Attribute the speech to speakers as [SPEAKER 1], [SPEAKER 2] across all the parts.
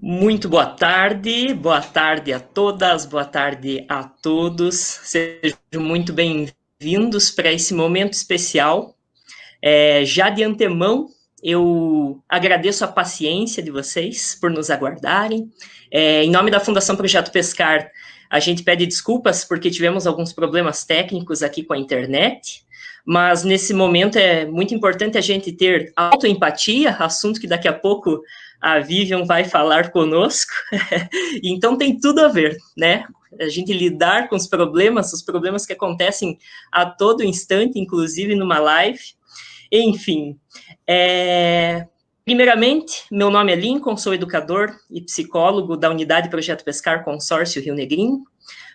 [SPEAKER 1] Muito boa tarde a todas, boa tarde a todos. Sejam muito bem-vindos para esse momento especial. Já de antemão, eu agradeço a paciência de vocês por nos aguardarem. Em nome da Fundação Projeto Pescar, a gente pede desculpas porque tivemos alguns problemas técnicos aqui com a internet, mas nesse momento é muito importante a gente ter autoempatia, assunto que daqui a pouco a Vivian vai falar conosco. Então tem tudo a ver, né? A gente lidar com os problemas que acontecem a todo instante, inclusive numa live. Enfim, primeiramente, meu nome é Lincoln, sou educador e psicólogo da Unidade Projeto Pescar Consórcio Rio Negrinho.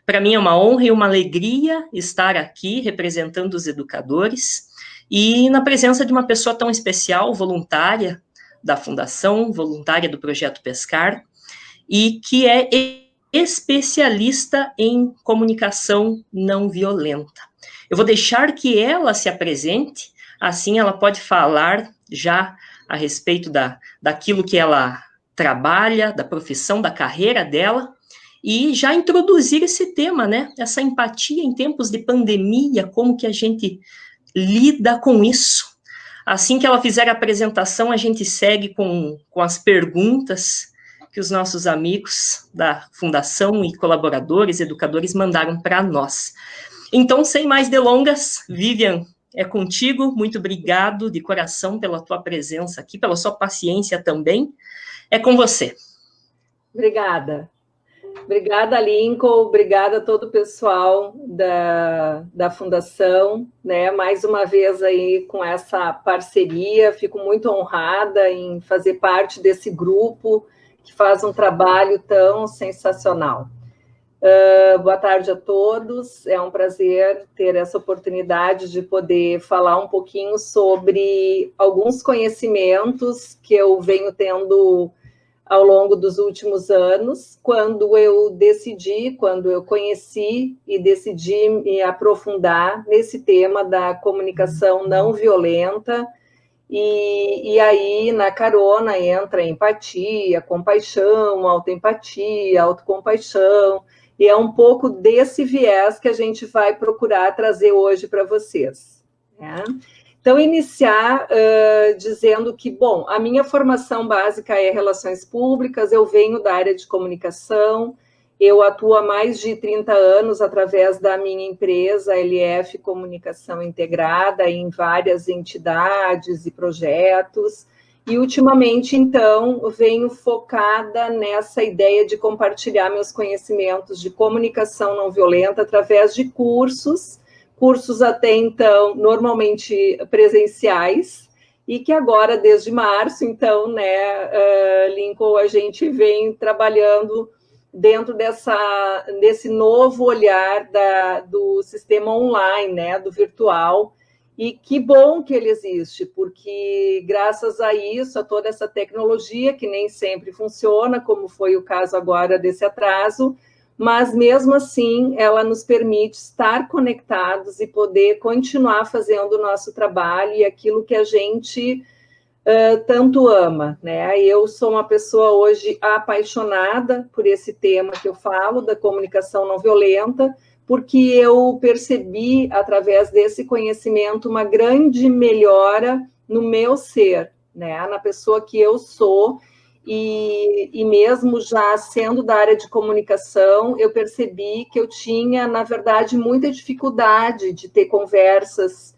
[SPEAKER 1] Para mim é uma honra e uma alegria estar aqui representando os educadores e na presença de uma pessoa tão especial, voluntária da Fundação, voluntária do Projeto Pescar, e que é especialista em comunicação não violenta. Eu vou deixar que ela se apresente, assim ela pode falar já a respeito daquilo que ela trabalha, da profissão, da carreira dela, e já introduzir esse tema, né? Essa empatia em tempos de pandemia, como que a gente lida com isso. Assim que ela fizer a apresentação, a gente segue com as perguntas que os nossos amigos da Fundação e colaboradores, educadores, mandaram para nós. Então, sem mais delongas, Vivian, é contigo. Muito obrigado de coração pela tua presença aqui, pela sua paciência também. É com você.
[SPEAKER 2] Obrigada. Obrigada, Lincoln, obrigada a todo o pessoal da Fundação, né? Mais uma vez aí com essa parceria, fico muito honrada em fazer parte desse grupo que faz um trabalho tão sensacional. Boa tarde a todos, é um prazer ter essa oportunidade de poder falar um pouquinho sobre alguns conhecimentos que eu venho tendo ao longo dos últimos anos, quando eu conheci e decidi me aprofundar nesse tema da comunicação não violenta, e aí na carona entra empatia, compaixão, autoempatia, autocompaixão, e é um pouco desse viés que a gente vai procurar trazer hoje para vocês, né? Então, iniciar dizendo que, bom, a minha formação básica é Relações Públicas, eu venho da área de comunicação, eu atuo há mais de 30 anos através da minha empresa, LF Comunicação Integrada, em várias entidades e projetos, e ultimamente, então, venho focada nessa ideia de compartilhar meus conhecimentos de comunicação não violenta através de cursos até então normalmente presenciais, e que agora, desde março, então, né, Lincoln, a gente vem trabalhando dentro desse novo olhar do sistema online, né, do virtual, e que bom que ele existe, porque graças a isso, a toda essa tecnologia, que nem sempre funciona, como foi o caso agora desse atraso, mas mesmo assim ela nos permite estar conectados e poder continuar fazendo o nosso trabalho e aquilo que a gente tanto ama, né? Eu sou uma pessoa hoje apaixonada por esse tema que eu falo, da comunicação não violenta, porque eu percebi, através desse conhecimento, uma grande melhora no meu ser, né? Na pessoa que eu sou. E mesmo já sendo da área de comunicação, eu percebi que eu tinha, na verdade, muita dificuldade de ter conversas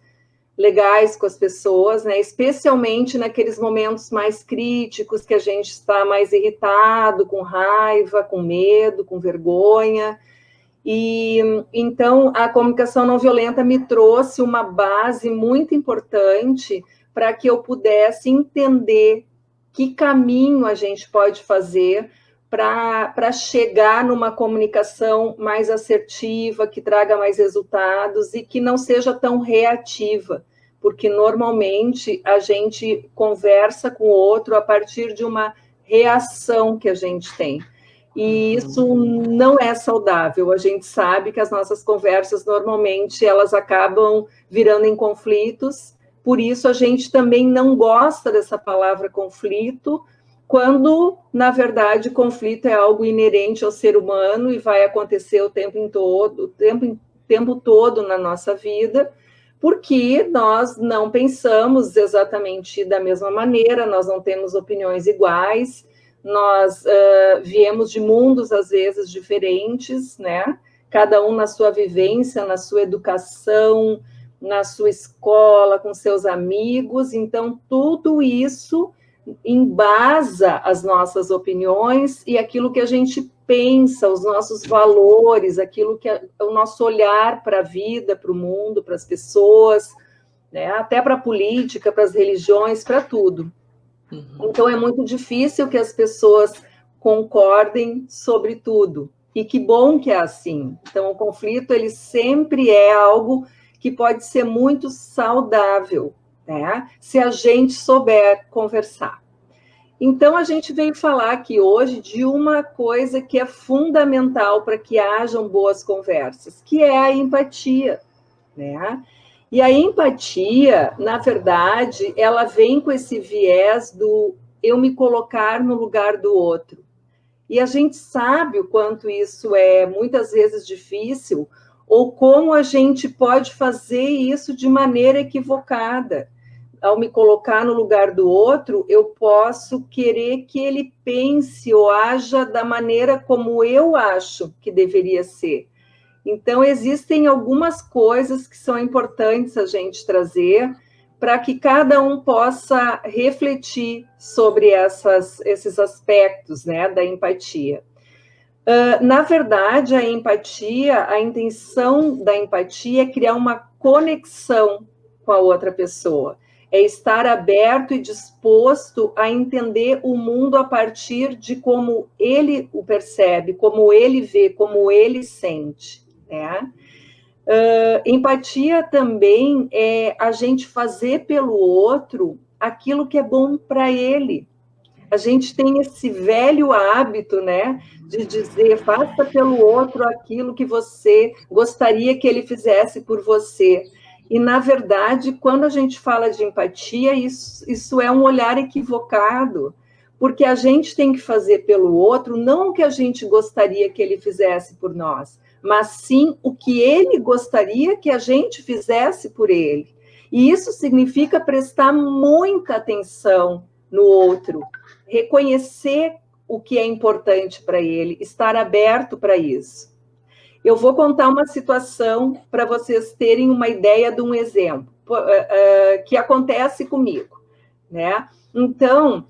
[SPEAKER 2] legais com as pessoas, né? Especialmente naqueles momentos mais críticos, que a gente está mais irritado, com raiva, com medo, com vergonha. E então a comunicação não violenta me trouxe uma base muito importante para que eu pudesse entender que caminho a gente pode fazer para chegar numa comunicação mais assertiva, que traga mais resultados e que não seja tão reativa, porque normalmente a gente conversa com o outro a partir de uma reação que a gente tem. E isso não é saudável. A gente sabe que as nossas conversas, normalmente, elas acabam virando em conflitos. Por isso, a gente também não gosta dessa palavra conflito, quando, na verdade, conflito é algo inerente ao ser humano e vai acontecer o tempo todo na nossa vida, porque nós não pensamos exatamente da mesma maneira, nós não temos opiniões iguais, nós viemos de mundos, às vezes, diferentes, né? Cada um na sua vivência, na sua educação, na sua escola, com seus amigos, então tudo isso embasa as nossas opiniões e aquilo que a gente pensa, os nossos valores, aquilo que é o nosso olhar para a vida, para o mundo, para as pessoas, né? Até para a política, para as religiões, para tudo. Então é muito difícil que as pessoas concordem sobre tudo. E que bom que é assim. Então o conflito ele sempre é algo que pode ser muito saudável, né? Se a gente souber conversar. Então, a gente veio falar aqui hoje de uma coisa que é fundamental para que hajam boas conversas, que é a empatia, né? E a empatia, na verdade, ela vem com esse viés do eu me colocar no lugar do outro. E a gente sabe o quanto isso é muitas vezes difícil, ou como a gente pode fazer isso de maneira equivocada. Ao me colocar no lugar do outro, eu posso querer que ele pense ou haja da maneira como eu acho que deveria ser. Então, existem algumas coisas que são importantes a gente trazer para que cada um possa refletir sobre esses aspectos, né, da empatia. Na verdade, a empatia, a intenção da empatia é criar uma conexão com a outra pessoa. É estar aberto e disposto a entender o mundo a partir de como ele o percebe, como ele vê, como ele sente, né? Empatia também é a gente fazer pelo outro aquilo que é bom para ele. A gente tem esse velho hábito, né, de dizer, faça pelo outro aquilo que você gostaria que ele fizesse por você. E, na verdade, quando a gente fala de empatia, isso é um olhar equivocado, porque a gente tem que fazer pelo outro não o que a gente gostaria que ele fizesse por nós, mas sim o que ele gostaria que a gente fizesse por ele. E isso significa prestar muita atenção no outro, reconhecer o que é importante para ele, estar aberto para isso. Eu vou contar uma situação para vocês terem uma ideia de um exemplo que acontece comigo, né? Então,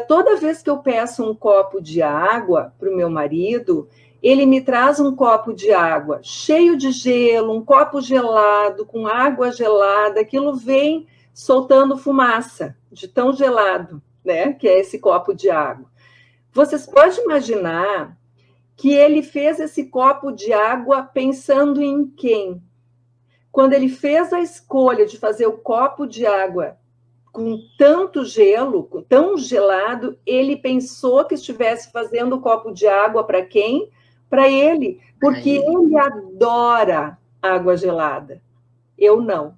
[SPEAKER 2] toda vez que eu peço um copo de água para o meu marido, ele me traz um copo de água cheio de gelo, um copo gelado, com água gelada, aquilo vem soltando fumaça de tão gelado, né? Que é esse copo de água. Vocês podem imaginar que ele fez esse copo de água pensando em quem? Quando ele fez a escolha de fazer o copo de água com tanto gelo, tão gelado, ele pensou que estivesse fazendo o copo de água para quem? Para ele, porque ele adora água gelada. Eu não.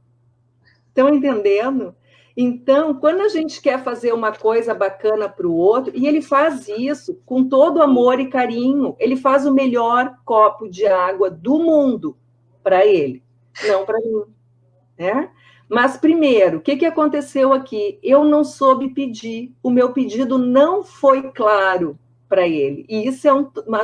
[SPEAKER 2] Estão entendendo? Então, quando a gente quer fazer uma coisa bacana para o outro, e ele faz isso com todo amor e carinho, ele faz o melhor copo de água do mundo para ele, não para mim, né? Mas, primeiro, o que aconteceu aqui? Eu não soube pedir, o meu pedido não foi claro para ele. E isso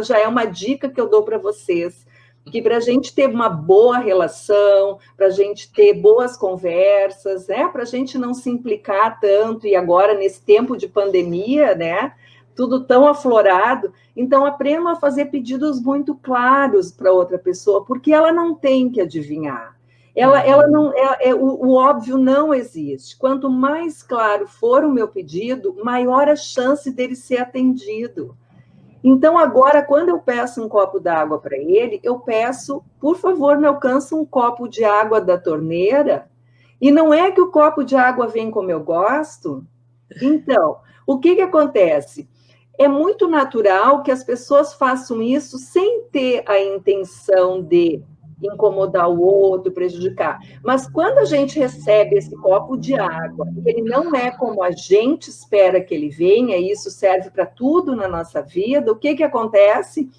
[SPEAKER 2] já é uma dica que eu dou para vocês, que para a gente ter uma boa relação, para a gente ter boas conversas, né? Para a gente não se implicar tanto, e agora, nesse tempo de pandemia, né? Tudo tão aflorado, então aprendam a fazer pedidos muito claros para outra pessoa, porque ela não tem que adivinhar. Ela não, o óbvio não existe. Quanto mais claro for o meu pedido, maior a chance dele ser atendido. Então, agora, quando eu peço um copo d'água para ele, eu peço, por favor, me alcança um copo de água da torneira. E não é que o copo de água vem como eu gosto. Então, o que acontece? É muito natural que as pessoas façam isso sem ter a intenção de incomodar o outro, prejudicar. Mas quando a gente recebe esse copo de água, ele não é como a gente espera que ele venha, e isso serve para tudo na nossa vida, o que acontece?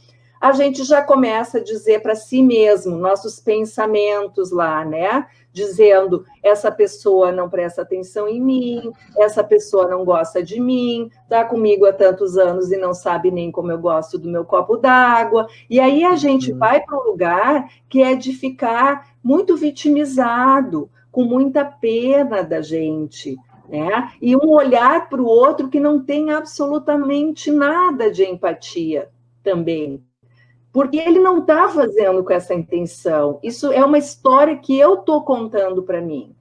[SPEAKER 2] A gente já começa a dizer para si mesmo, nossos pensamentos lá, né? Dizendo, essa pessoa não presta atenção em mim, essa pessoa não gosta de mim, está comigo há tantos anos e não sabe nem como eu gosto do meu copo d'água. E aí a gente vai para um lugar que é de ficar muito vitimizado, com muita pena da gente, né? E um olhar para o outro que não tem absolutamente nada de empatia também. Porque ele não está fazendo com essa intenção. Isso é uma história que eu estou contando para mim.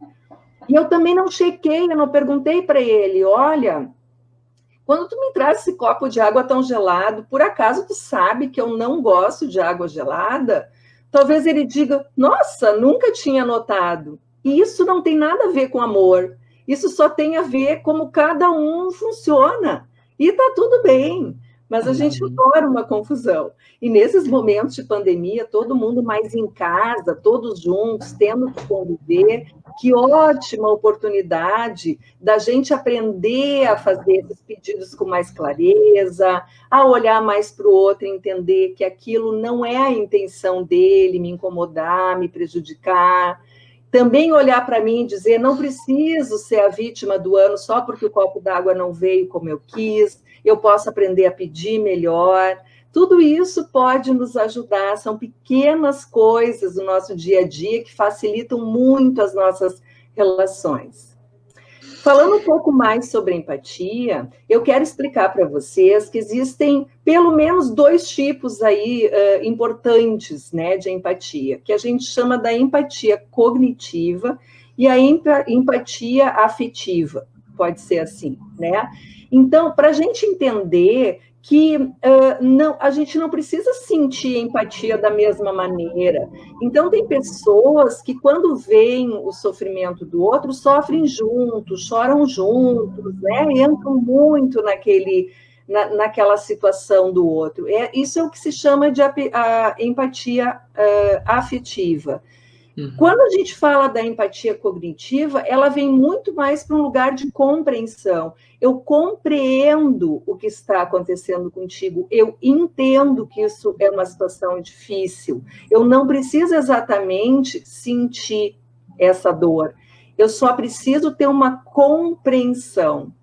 [SPEAKER 2] E eu também não chequei, eu não perguntei para ele, olha, quando tu me traz esse copo de água tão gelado, por acaso tu sabe que eu não gosto de água gelada? Talvez ele diga, nossa, nunca tinha notado. E isso não tem nada a ver com amor. Isso só tem a ver como cada um funciona. E está tudo bem. Mas a gente adora uma confusão. E nesses momentos de pandemia, todo mundo mais em casa, todos juntos, tendo que conviver, que ótima oportunidade da gente aprender a fazer esses pedidos com mais clareza, a olhar mais para o outro e entender que aquilo não é a intenção dele, me incomodar, me prejudicar. Também olhar para mim e dizer, não preciso ser a vítima do ano só porque o copo d'água não veio como eu quis, eu posso aprender a pedir melhor. Tudo isso pode nos ajudar, são pequenas coisas do nosso dia a dia que facilitam muito as nossas relações. Falando um pouco mais sobre empatia, eu quero explicar para vocês que existem pelo menos 2 tipos aí importantes, né, de empatia, que a gente chama da empatia cognitiva e a empatia afetiva, pode ser assim, né? Então, para a gente entender que a gente não precisa sentir empatia da mesma maneira. Então, tem pessoas que, quando veem o sofrimento do outro, sofrem juntos, choram juntos, né? Entram muito naquela situação do outro. Isso é o que se chama de empatia afetiva. Quando a gente fala da empatia cognitiva, ela vem muito mais para um lugar de compreensão. Eu compreendo o que está acontecendo contigo, eu entendo que isso é uma situação difícil. Eu não preciso exatamente sentir essa dor, eu só preciso ter uma compreensão.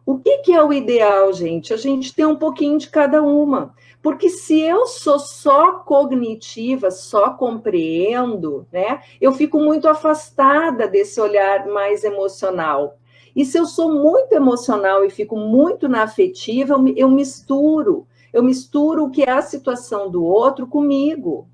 [SPEAKER 2] O que é o ideal, gente? A gente tem um pouquinho de cada uma. Porque se eu sou só cognitiva, só compreendo, né, eu fico muito afastada desse olhar mais emocional. E se eu sou muito emocional e fico muito na afetiva, eu misturo o que é a situação do outro comigo.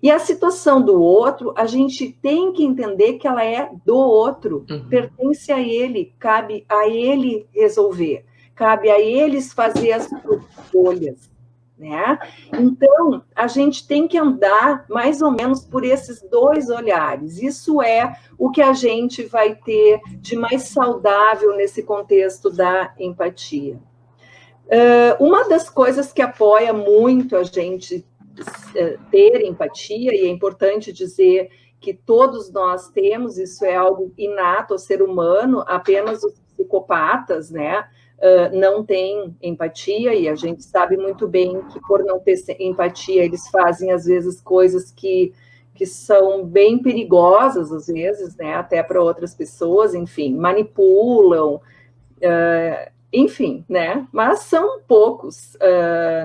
[SPEAKER 2] E a situação do outro, a gente tem que entender que ela é do outro, pertence a ele, cabe a ele resolver, cabe a eles fazer as suas escolhas, né? Então, a gente tem que andar mais ou menos por esses 2 olhares. Isso é o que a gente vai ter de mais saudável nesse contexto da empatia. Uma das coisas que apoia muito a gente ter empatia, e é importante dizer que todos nós temos, isso é algo inato ao ser humano, apenas os psicopatas, né, não têm empatia, e a gente sabe muito bem que por não ter empatia, eles fazem, às vezes, coisas que são bem perigosas, às vezes, né, até para outras pessoas, enfim, manipulam, enfim, né, mas são poucos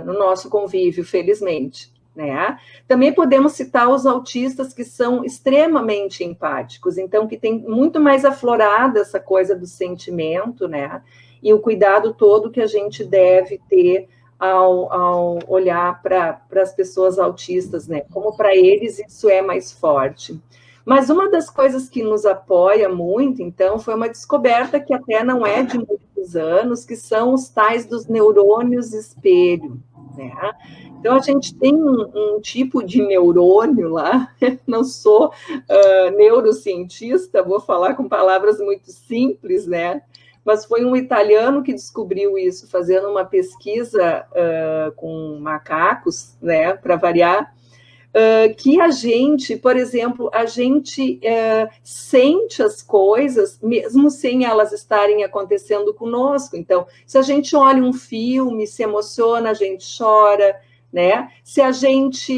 [SPEAKER 2] no nosso convívio, felizmente. Né? Também podemos citar os autistas que são extremamente empáticos, então que tem muito mais aflorada essa coisa do sentimento, né? E o cuidado todo que a gente deve ter ao olhar para as pessoas autistas, né? Como para eles isso é mais forte. Mas uma das coisas que nos apoia muito, então, foi uma descoberta que até não é de muitos anos, que são os tais dos neurônios espelho, né? Então, a gente tem um tipo de neurônio lá, não sou neurocientista, vou falar com palavras muito simples, né? Mas foi um italiano que descobriu isso, fazendo uma pesquisa com macacos, né, para variar, que a gente, por exemplo, a gente sente as coisas mesmo sem elas estarem acontecendo conosco. Então, se a gente olha um filme, se emociona, a gente chora, né? Se a gente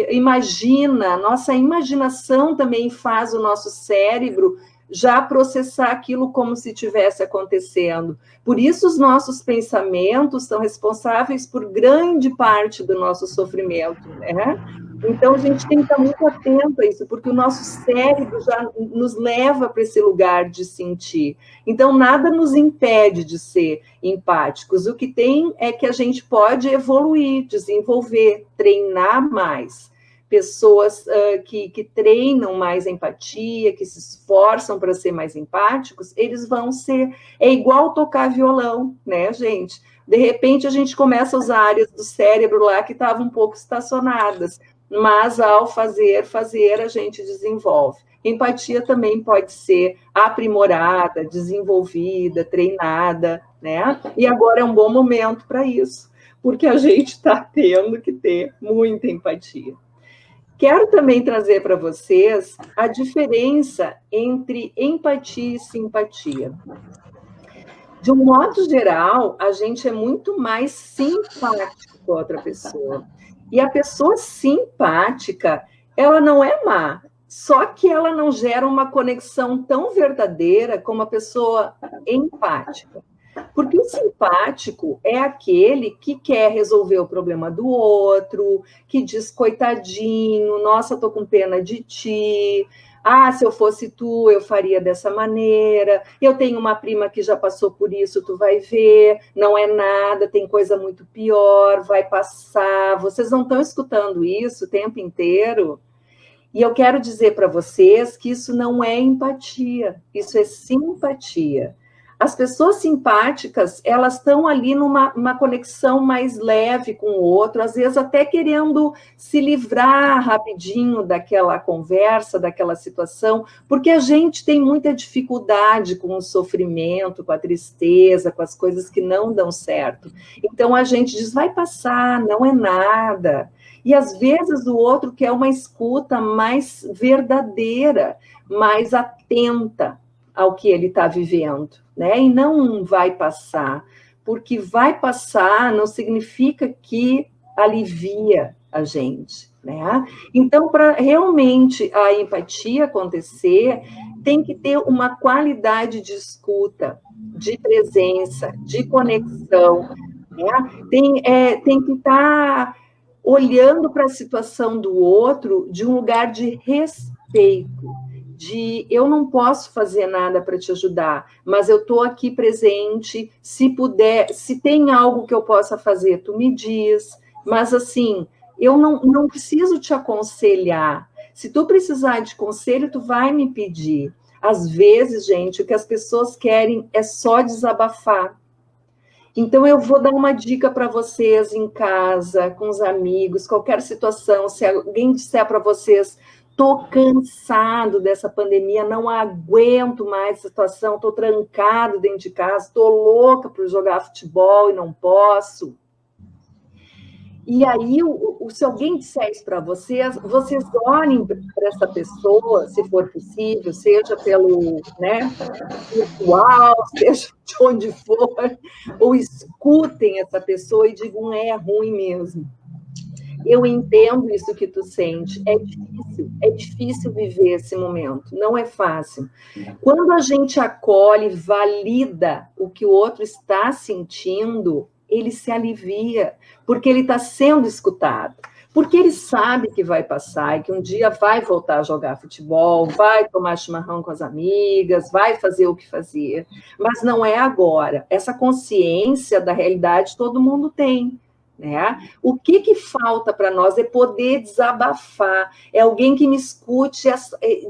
[SPEAKER 2] imagina, nossa imaginação também faz o nosso cérebro já processar aquilo como se estivesse acontecendo. Por isso, os nossos pensamentos são responsáveis por grande parte do nosso sofrimento, né? Então, a gente tem que estar muito atento a isso, porque o nosso cérebro já nos leva para esse lugar de sentir. Então, nada nos impede de ser empáticos. O que tem é que a gente pode evoluir, desenvolver, treinar mais. Pessoas que treinam mais empatia, que se esforçam para ser mais empáticos, eles vão ser... É igual tocar violão, né, gente? De repente, a gente começa a usar áreas do cérebro lá que estavam um pouco estacionadas, mas ao fazer, a gente desenvolve. Empatia também pode ser aprimorada, desenvolvida, treinada, né? E agora é um bom momento para isso, porque a gente está tendo que ter muita empatia. Quero também trazer para vocês a diferença entre empatia e simpatia. De um modo geral, a gente é muito mais simpático com a outra pessoa. E a pessoa simpática, ela não é má, só que ela não gera uma conexão tão verdadeira como a pessoa empática. Porque o simpático é aquele que quer resolver o problema do outro, que diz, coitadinho, nossa, tô com pena de ti, se eu fosse tu, eu faria dessa maneira, eu tenho uma prima que já passou por isso, tu vai ver, não é nada, tem coisa muito pior, vai passar. Vocês não estão escutando isso o tempo inteiro? E eu quero dizer para vocês que isso não é empatia, isso é simpatia. As pessoas simpáticas, elas estão ali numa conexão mais leve com o outro, às vezes até querendo se livrar rapidinho daquela conversa, daquela situação, porque a gente tem muita dificuldade com o sofrimento, com a tristeza, com as coisas que não dão certo. Então a gente diz, vai passar, não é nada. E às vezes o outro quer uma escuta mais verdadeira, mais atenta ao que ele está vivendo, né? E não vai passar, porque vai passar não significa que alivia a gente, né? Então, para realmente a empatia acontecer, tem que ter uma qualidade de escuta, de presença, de conexão, né? Tem que estar olhando para a situação do outro de um lugar de respeito, de eu não posso fazer nada para te ajudar, mas eu estou aqui presente, se puder, se tem algo que eu possa fazer, tu me diz, mas assim, eu não preciso te aconselhar, se tu precisar de conselho, tu vai me pedir. Às vezes, gente, o que as pessoas querem é só desabafar. Então, eu vou dar uma dica para vocês em casa, com os amigos, qualquer situação, se alguém disser para vocês, estou cansado dessa pandemia, não aguento mais essa situação, estou trancado dentro de casa, estou louca para jogar futebol e não posso. E aí, se alguém disser isso para vocês, vocês olhem para essa pessoa, se for possível, seja pelo, né, virtual, seja de onde for, ou escutem essa pessoa e digam, é ruim mesmo. Eu entendo isso que tu sente, é difícil viver esse momento, não é fácil. Quando a gente acolhe, valida o que o outro está sentindo, ele se alivia, porque ele está sendo escutado, porque ele sabe que vai passar e que um dia vai voltar a jogar futebol, vai tomar chimarrão com as amigas, vai fazer o que fazer, mas não é agora. Essa consciência da realidade todo mundo tem, né? O que falta para nós é poder desabafar, é alguém que me escute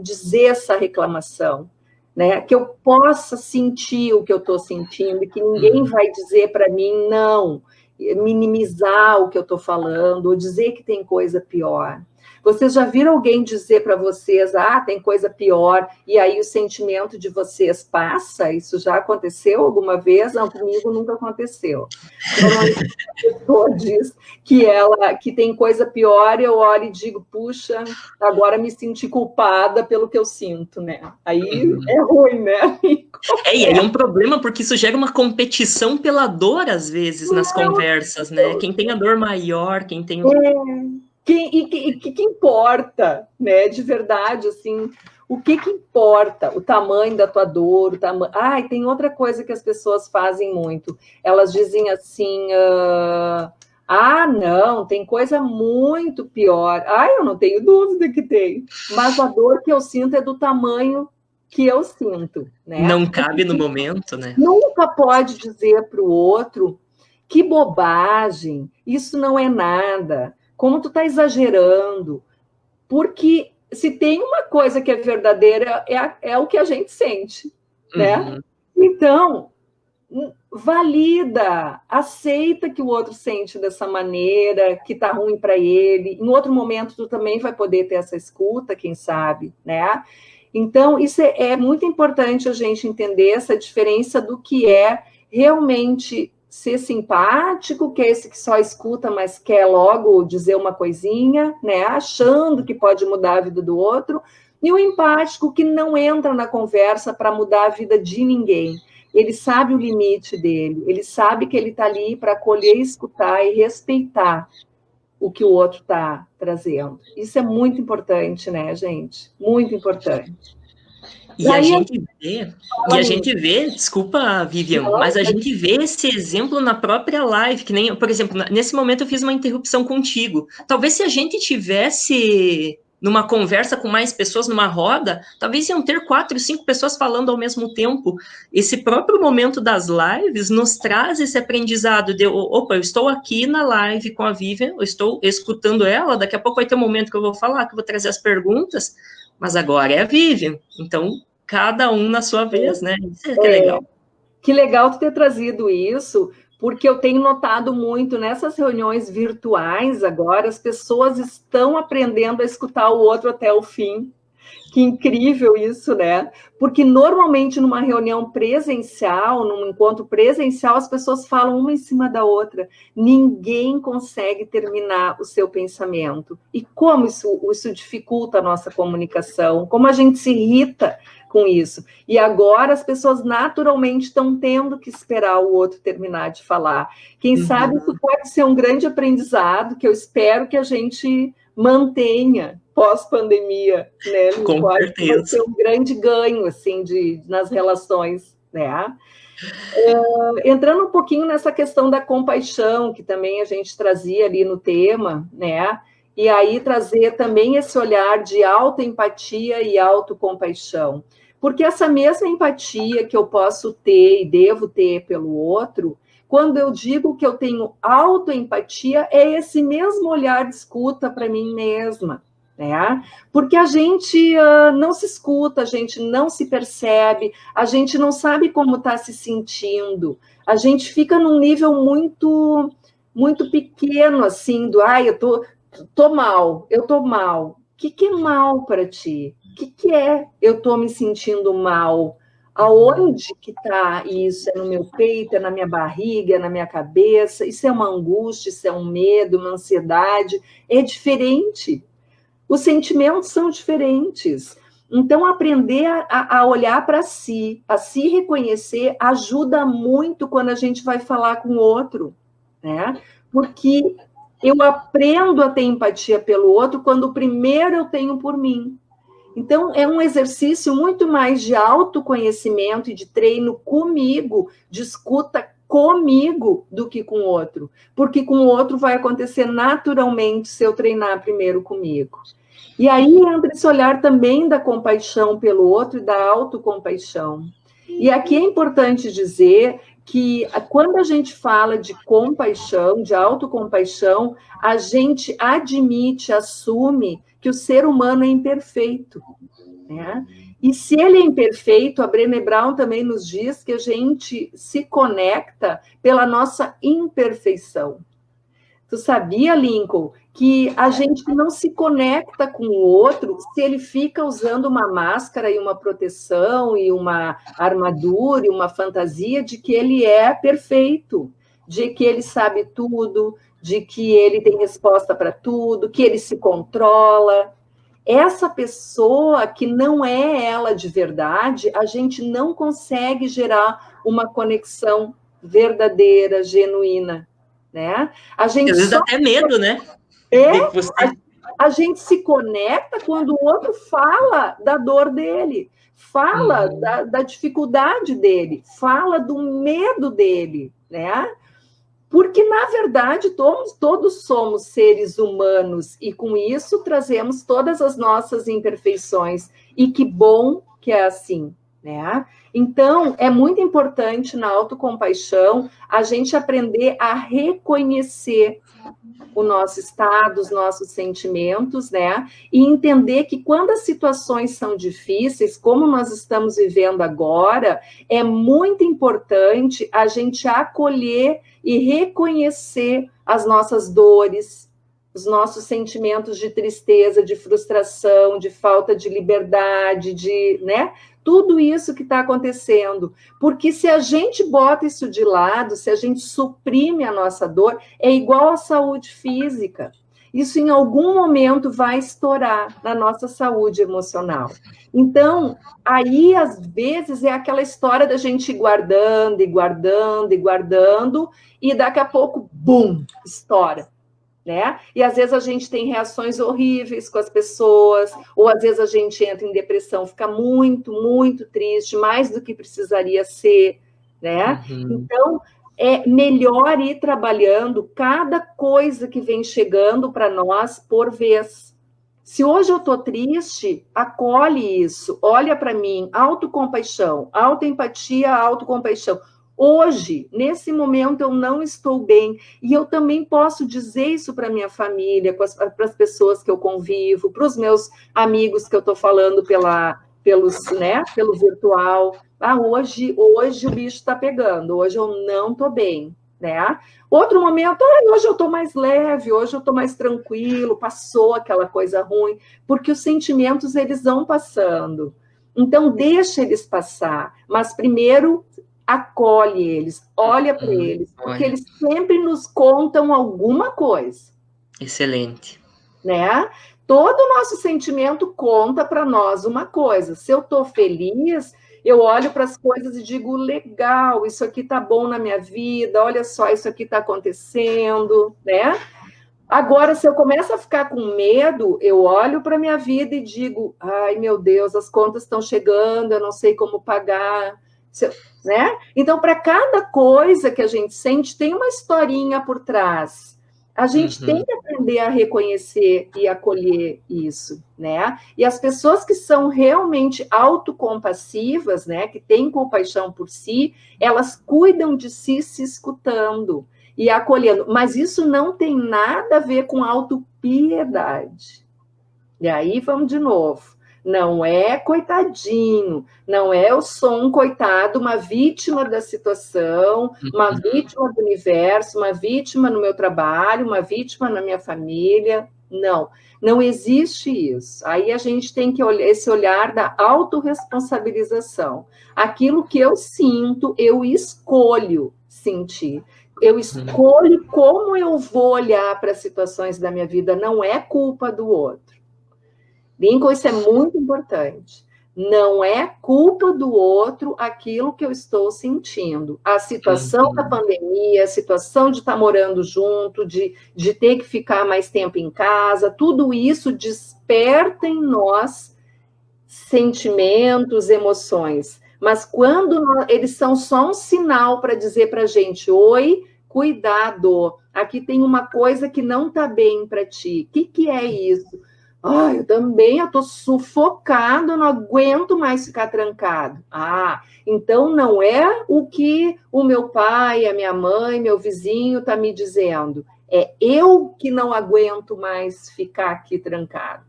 [SPEAKER 2] dizer essa reclamação, né? Que eu possa sentir o que eu estou sentindo, e que ninguém vai dizer para mim, não, minimizar o que eu estou falando, ou dizer que tem coisa pior. Vocês já viram alguém dizer para vocês, tem coisa pior, e aí o sentimento de vocês passa? Isso já aconteceu alguma vez? Não, comigo nunca aconteceu. Normalmente a pessoa diz que tem coisa pior, eu olho e digo, puxa, agora me senti culpada pelo que eu sinto, né? Aí é ruim, né?
[SPEAKER 1] E aí é um problema, porque isso gera uma competição pela dor, às vezes, nas conversas, né? Quem tem a dor maior, quem tem...
[SPEAKER 2] Que importa, né? De verdade, assim, o que importa? O tamanho da tua dor, o tamanho... e tem outra coisa que as pessoas fazem muito. Elas dizem assim, não, tem coisa muito pior. Eu não tenho dúvida que tem. Mas a dor que eu sinto é do tamanho que eu sinto, né?
[SPEAKER 1] Não cabe no momento, né?
[SPEAKER 2] Nunca pode dizer para o outro, que bobagem, isso não é nada, como tu está exagerando, porque se tem uma coisa que é verdadeira, é o que a gente sente, né? Então, valida, aceita que o outro sente dessa maneira, que tá ruim para ele, em outro momento tu também vai poder ter essa escuta, quem sabe, né? Então, isso é muito importante a gente entender essa diferença do que é realmente ser simpático, que é esse que só escuta, mas quer logo dizer uma coisinha, né? Achando que pode mudar a vida do outro, e o empático que não entra na conversa para mudar a vida de ninguém. Ele sabe o limite dele, ele sabe que ele está ali para acolher, escutar e respeitar o que o outro está trazendo. Isso é muito importante, né, gente? Muito importante.
[SPEAKER 1] E a gente vê, desculpa, Vivian, mas a gente vê esse exemplo na própria live, que nem, por exemplo, nesse momento eu fiz uma interrupção contigo. Talvez se a gente tivesse numa conversa com mais pessoas, numa roda, talvez iam ter 4, 5 pessoas falando ao mesmo tempo. Esse próprio momento das lives nos traz esse aprendizado de, opa, eu estou aqui na live com a Vivian, eu estou escutando ela, daqui a pouco vai ter um momento que eu vou falar, que eu vou trazer as perguntas, mas agora é a Vivian, então cada um na sua vez, né? Isso é que é legal.
[SPEAKER 2] Que legal tu ter trazido isso, porque eu tenho notado muito nessas reuniões virtuais agora, as pessoas estão aprendendo a escutar o outro até o fim. Que incrível isso, né? Porque normalmente numa reunião presencial, num encontro presencial, as pessoas falam uma em cima da outra. Ninguém consegue terminar o seu pensamento. E como isso dificulta a nossa comunicação, como a gente se irrita com isso. E agora as pessoas naturalmente estão tendo que esperar o outro terminar de falar. Quem sabe isso pode ser um grande aprendizado que eu espero que a gente mantenha pós-pandemia, né?
[SPEAKER 1] Com certeza.
[SPEAKER 2] Vai ser um grande ganho, assim, nas relações, né? Entrando um pouquinho nessa questão da compaixão, que também a gente trazia ali no tema, né? E aí trazer também esse olhar de autoempatia e autocompaixão. Porque essa mesma empatia que eu posso ter e devo ter pelo outro, quando eu digo que eu tenho autoempatia, é esse mesmo olhar de escuta para mim mesma, né? Porque a gente não se escuta, a gente não se percebe, a gente não sabe como está se sentindo, a gente fica num nível muito, muito pequeno, assim, eu tô mal, eu tô mal. O que é mal para ti? O que é eu tô me sentindo mal? Aonde que está isso? É no meu peito, é na minha barriga, é na minha cabeça? Isso é uma angústia, isso é um medo, uma ansiedade? É diferente. Os sentimentos são diferentes. Então, aprender a olhar para si, a se reconhecer, ajuda muito quando a gente vai falar com o outro, né? Porque eu aprendo a ter empatia pelo outro quando primeiro eu tenho por mim. Então, é um exercício muito mais de autoconhecimento e de treino comigo, de escuta comigo, do que com o outro. Porque com o outro vai acontecer naturalmente se eu treinar primeiro comigo. E aí entra esse olhar também da compaixão pelo outro e da autocompaixão. E aqui é importante dizer que quando a gente fala de compaixão, de autocompaixão, a gente admite, assume que o ser humano é imperfeito, né? E se ele é imperfeito, a Brené Brown também nos diz que a gente se conecta pela nossa imperfeição. Tu sabia, Lincoln, que a gente não se conecta com o outro se ele fica usando uma máscara e uma proteção e uma armadura e uma fantasia de que ele é perfeito, de que ele sabe tudo, de que ele tem resposta para tudo, que ele se controla. Essa pessoa que não é ela de verdade, a gente não consegue gerar uma conexão verdadeira, genuína, né? A gente
[SPEAKER 1] Às vezes dá até medo, né? Você...
[SPEAKER 2] a gente se conecta quando o outro fala da dor dele, fala da dificuldade dele, fala do medo dele, né? Porque, na verdade, todos somos seres humanos e, com isso, trazemos todas as nossas imperfeições. E que bom que é assim, né? Então, é muito importante na autocompaixão a gente aprender a reconhecer o nosso estado, os nossos sentimentos, né? E entender que quando as situações são difíceis, como nós estamos vivendo agora, é muito importante a gente acolher e reconhecer as nossas dores, os nossos sentimentos de tristeza, de frustração, de falta de liberdade, né? Tudo isso que está acontecendo. Porque se a gente bota isso de lado, se a gente suprime a nossa dor, é igual à saúde física. Isso em algum momento vai estourar na nossa saúde emocional. Então, aí, às vezes, é aquela história da gente ir guardando, e guardando, e guardando, e daqui a pouco, bum, estoura. Né? E às vezes a gente tem reações horríveis com as pessoas, ou às vezes a gente entra em depressão, fica muito, muito triste, mais do que precisaria ser, né? Então, é melhor ir trabalhando cada coisa que vem chegando para nós por vez. Se hoje eu estou triste, acolhe isso, olha para mim, autocompaixão, autoempatia, autocompaixão. Hoje, nesse momento, eu não estou bem. E eu também posso dizer isso para minha família, para as pessoas que eu convivo, para os meus amigos que eu estou falando pelo virtual. Hoje o bicho está pegando, hoje eu não estou bem. Né? Outro momento, hoje eu estou mais leve, hoje eu estou mais tranquilo, passou aquela coisa ruim, porque os sentimentos, eles vão passando. Então, deixa eles passar, mas primeiro acolhe eles, olha para eles, porque eles sempre nos contam alguma coisa.
[SPEAKER 1] Excelente.
[SPEAKER 2] Né? Todo o nosso sentimento conta para nós uma coisa. Se eu estou feliz, eu olho para as coisas e digo, legal, isso aqui está bom na minha vida, olha só, isso aqui está acontecendo, né? Agora, se eu começo a ficar com medo, eu olho para a minha vida e digo, ai, meu Deus, as contas estão chegando, eu não sei como pagar, né? Então, para cada coisa que a gente sente, tem uma historinha por trás. A gente tem que aprender a reconhecer e acolher isso, né? E as pessoas que são realmente autocompassivas, né, que têm compaixão por si, elas cuidam de si se escutando e acolhendo. Mas isso não tem nada a ver com autopiedade. E aí, vamos de novo. Não é coitadinho, não é eu sou um coitado, uma vítima da situação, uma vítima do universo, uma vítima no meu trabalho, uma vítima na minha família. Não, não existe isso. Aí a gente tem que olhar esse olhar da autorresponsabilização. Aquilo que eu sinto, eu escolho sentir. Eu escolho como eu vou olhar para as situações da minha vida, não é culpa do outro. Lincoln, isso é muito importante. Não é culpa do outro aquilo que eu estou sentindo. A situação da pandemia, a situação de estar morando junto, de ter que ficar mais tempo em casa, tudo isso desperta em nós sentimentos, emoções. Mas quando eles são só um sinal para dizer para a gente, oi, cuidado, aqui tem uma coisa que não está bem para ti. O que é isso? Eu também estou sufocado, não aguento mais ficar trancado. Então não é o que o meu pai, a minha mãe, meu vizinho está me dizendo. É eu que não aguento mais ficar aqui trancado.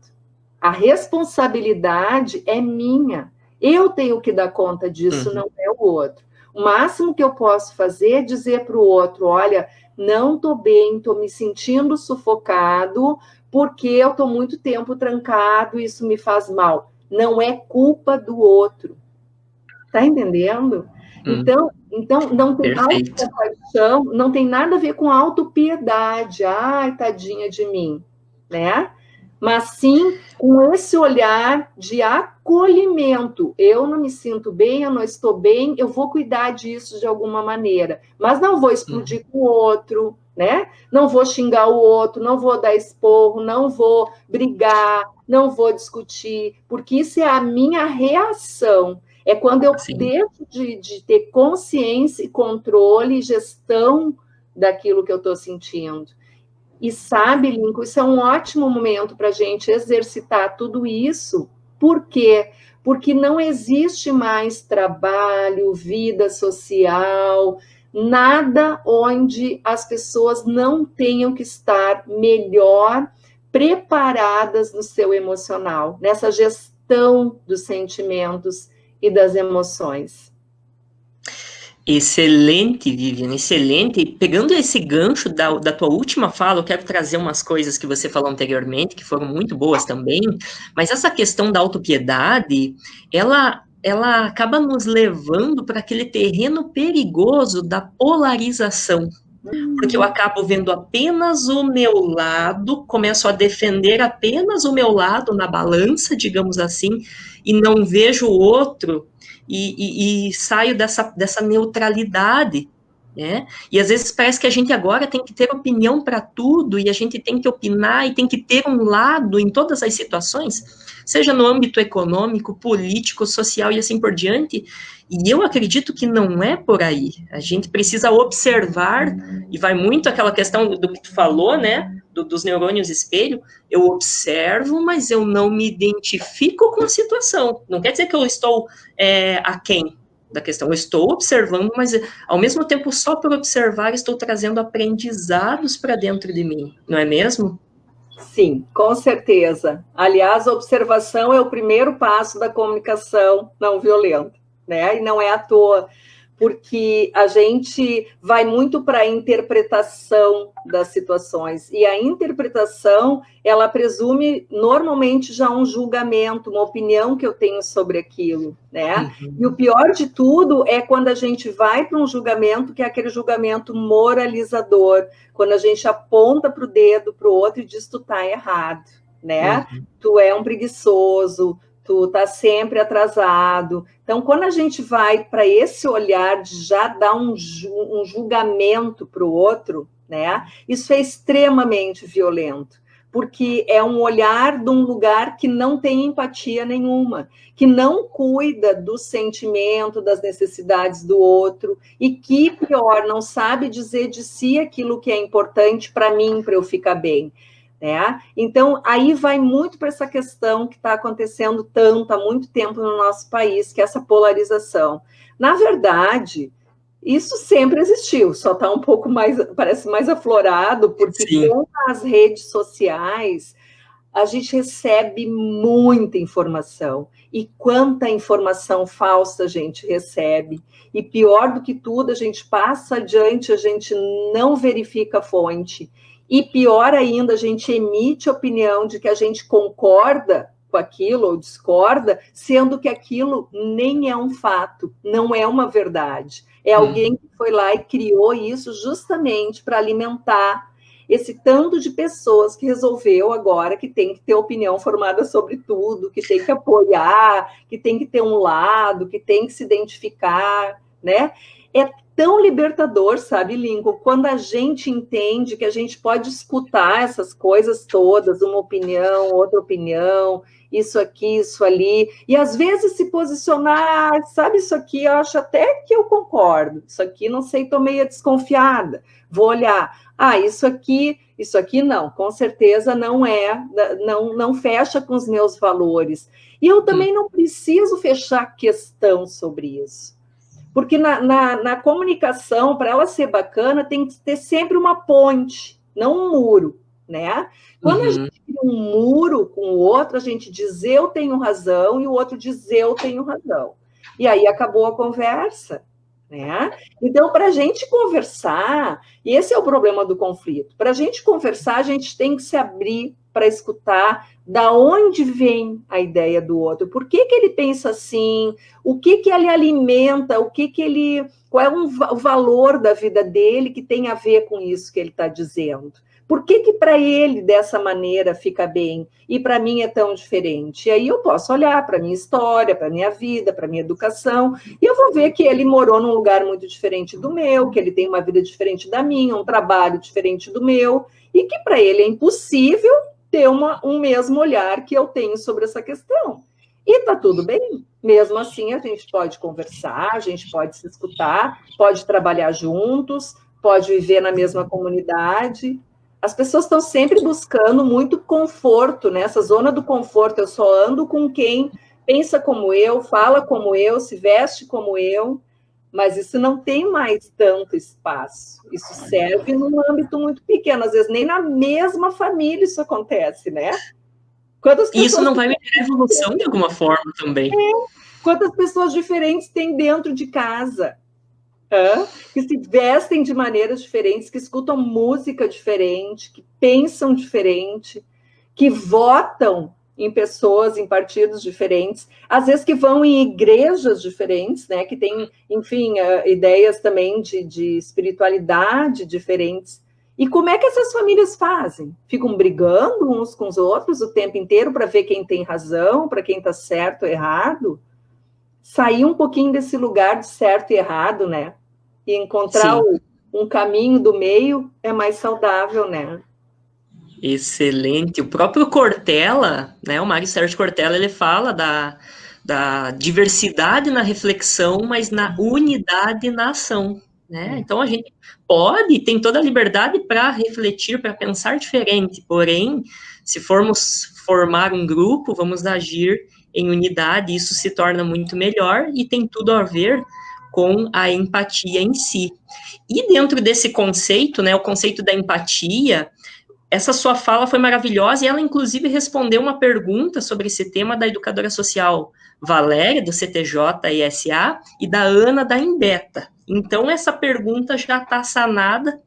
[SPEAKER 2] A responsabilidade é minha. Eu tenho que dar conta disso, não é o outro. O máximo que eu posso fazer é dizer para o outro, olha, não estou bem, estou me sentindo sufocado, porque eu estou muito tempo trancado, isso me faz mal. Não é culpa do outro. Está entendendo? Então não tem
[SPEAKER 1] Perfeito.
[SPEAKER 2] autocompaixão, não tem nada a ver com autopiedade. Ai, tadinha de mim, né? Mas sim com esse olhar de acolhimento. Eu não me sinto bem, eu não estou bem, eu vou cuidar disso de alguma maneira. Mas não vou explodir com o outro, né? Não vou xingar o outro, não vou dar esporro, não vou brigar, não vou discutir, porque isso é a minha reação. É quando eu deixo de ter consciência e controle e gestão daquilo que eu estou sentindo. E sabe, Lincoln, isso é um ótimo momento para a gente exercitar tudo isso. Por quê? Porque não existe mais trabalho, vida social, nada onde as pessoas não tenham que estar melhor preparadas no seu emocional, nessa gestão dos sentimentos e das emoções.
[SPEAKER 1] Excelente, Viviane, excelente. Pegando esse gancho da tua última fala, eu quero trazer umas coisas que você falou anteriormente, que foram muito boas também, mas essa questão da autopiedade, ela acaba nos levando para aquele terreno perigoso da polarização, porque eu acabo vendo apenas o meu lado, começo a defender apenas o meu lado na balança, digamos assim, e não vejo o outro, e saio dessa neutralidade, né? E às vezes parece que a gente agora tem que ter opinião para tudo, e a gente tem que opinar, e tem que ter um lado em todas as situações, seja no âmbito econômico, político, social e assim por diante. E eu acredito que não é por aí. A gente precisa observar, e vai muito aquela questão do que tu falou, né? Dos neurônios espelho. Eu observo, mas eu não me identifico com a situação. Não quer dizer que eu estou aquém da questão. Eu estou observando, mas ao mesmo tempo, só por observar, estou trazendo aprendizados para dentro de mim. Não é mesmo?
[SPEAKER 2] Sim, com certeza. Aliás, a observação é o primeiro passo da comunicação não violenta, né? E não é à toa, porque a gente vai muito para a interpretação das situações, e a interpretação, ela presume normalmente já um julgamento, uma opinião que eu tenho sobre aquilo, né? E o pior de tudo é quando a gente vai para um julgamento que é aquele julgamento moralizador, quando a gente aponta para o dedo para o outro e diz, tu tá errado, né? Tu é um preguiçoso, tu tá sempre atrasado. Então, quando a gente vai para esse olhar de já dar um julgamento para o outro, né? Isso é extremamente violento, porque é um olhar de um lugar que não tem empatia nenhuma, que não cuida do sentimento, das necessidades do outro, e que, pior, não sabe dizer de si aquilo que é importante para mim, para eu ficar bem. Né? Então, aí vai muito para essa questão que está acontecendo tanto há muito tempo no nosso país, que é essa polarização. Na verdade, isso sempre existiu, só está um pouco mais, parece mais aflorado, porque com as redes sociais a gente recebe muita informação. E quanta informação falsa a gente recebe. E pior do que tudo, a gente passa adiante, a gente não verifica a fonte. E pior ainda, a gente emite opinião de que a gente concorda com aquilo ou discorda, sendo que aquilo nem é um fato, não é uma verdade. É alguém que foi lá e criou isso justamente para alimentar esse tanto de pessoas que resolveu agora que tem que ter opinião formada sobre tudo, que tem que apoiar, que tem que ter um lado, que tem que se identificar, né? É tão libertador, sabe, Lincoln, quando a gente entende que a gente pode escutar essas coisas todas, uma opinião, outra opinião, isso aqui, isso ali, e às vezes se posicionar, sabe, isso aqui eu acho até que eu concordo, isso aqui não sei, estou meio desconfiada, vou olhar, isso aqui não, com certeza não é, não fecha com os meus valores, e eu também não preciso fechar questão sobre isso. Porque na comunicação, para ela ser bacana, tem que ter sempre uma ponte, não um muro, né? Quando a gente cria um muro com o outro, a gente diz eu tenho razão e o outro diz eu tenho razão. E aí acabou a conversa, né? Então, para a gente conversar, e esse é o problema do conflito, para a gente conversar, a gente tem que se abrir para escutar da onde vem a ideia do outro, por que ele pensa assim, o que ele alimenta, qual é o valor da vida dele que tem a ver com isso que ele está dizendo. Por que para ele, dessa maneira, fica bem e para mim é tão diferente? E aí eu posso olhar para a minha história, para a minha vida, para a minha educação, e eu vou ver que ele morou num lugar muito diferente do meu, que ele tem uma vida diferente da minha, um trabalho diferente do meu, e que para ele é impossível ter um mesmo olhar que eu tenho sobre essa questão. E está tudo bem. Mesmo assim, a gente pode conversar, a gente pode se escutar, pode trabalhar juntos, pode viver na mesma comunidade. As pessoas estão sempre buscando muito conforto, né? Essa zona do conforto. Eu só ando com quem pensa como eu, fala como eu, se veste como eu, mas isso não tem mais tanto espaço. Isso serve num âmbito muito pequeno. Às vezes, nem na mesma família isso acontece, né?
[SPEAKER 1] Isso não vai me gerar evolução de alguma forma também.
[SPEAKER 2] Quantas pessoas diferentes tem dentro de casa? Que se vestem de maneiras diferentes, que escutam música diferente, que pensam diferente, que votam em pessoas, em partidos diferentes, às vezes que vão em igrejas diferentes, né, que têm, enfim, ideias também de espiritualidade diferentes. E como é que essas famílias fazem? Ficam brigando uns com os outros o tempo inteiro para ver quem tem razão, para quem está certo ou errado? Sair um pouquinho desse lugar de certo e errado, né? E encontrar um caminho do meio é mais saudável, né?
[SPEAKER 1] Excelente. O próprio Cortella, né, o Mário Sérgio Cortella, ele fala da diversidade na reflexão, mas na unidade na ação, né? Então a gente tem toda a liberdade para refletir, para pensar diferente, porém, se formos formar um grupo, vamos agir em unidade, isso se torna muito melhor e tem tudo a ver com a empatia em si. E dentro desse conceito, né, o conceito da empatia, essa sua fala foi maravilhosa e ela, inclusive, respondeu uma pergunta sobre esse tema da educadora social Valéria, do CTJ-ISA, e da Ana, da Embeta. Então, essa pergunta já está sanada,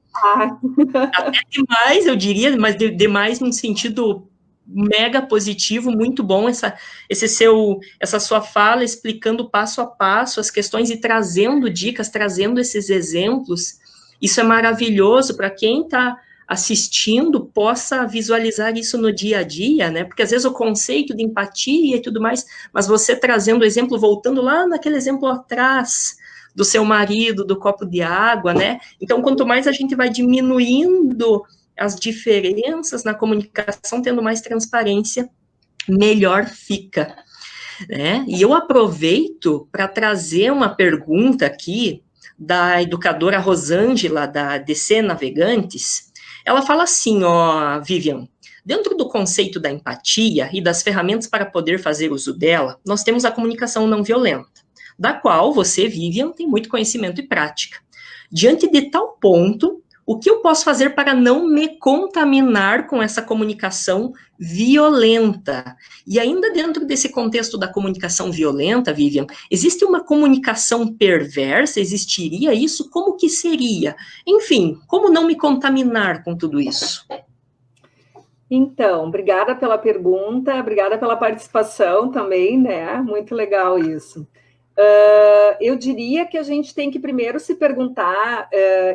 [SPEAKER 1] até demais, eu diria, mas demais num sentido mega positivo, muito bom essa sua fala explicando passo a passo as questões e trazendo dicas, trazendo esses exemplos. Isso é maravilhoso para quem está assistindo possa visualizar isso no dia a dia, né? Porque às vezes o conceito de empatia e tudo mais, mas você trazendo o exemplo, voltando lá naquele exemplo atrás do seu marido, do copo de água, né? Então, quanto mais a gente vai diminuindo as diferenças na comunicação, tendo mais transparência, melhor fica, né? E eu aproveito para trazer uma pergunta aqui da educadora Rosângela, da DC Navegantes. Ela fala assim, ó, Vivian, dentro do conceito da empatia e das ferramentas para poder fazer uso dela, nós temos a comunicação não violenta, da qual você, Vivian, tem muito conhecimento e prática. Diante de tal ponto, o que eu posso fazer para não me contaminar com essa comunicação violenta? E ainda dentro desse contexto da comunicação violenta, Vivian, existe uma comunicação perversa? Existiria isso? Como que seria? Enfim, como não me contaminar com tudo isso?
[SPEAKER 2] Então, obrigada pela pergunta, obrigada pela participação também, né? Muito legal isso. Eu diria que a gente tem que primeiro se perguntar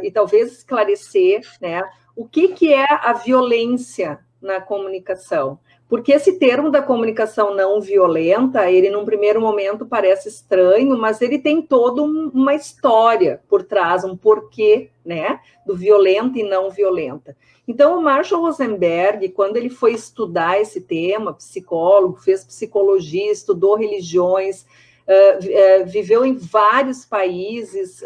[SPEAKER 2] e talvez esclarecer, né, o que é a violência na comunicação. Porque esse termo da comunicação não violenta, ele num primeiro momento parece estranho, mas ele tem toda uma história por trás, um porquê, né, do violenta e não violenta. Então, o Marshall Rosenberg, quando ele foi estudar esse tema, psicólogo, fez psicologia, estudou religiões, viveu em vários países,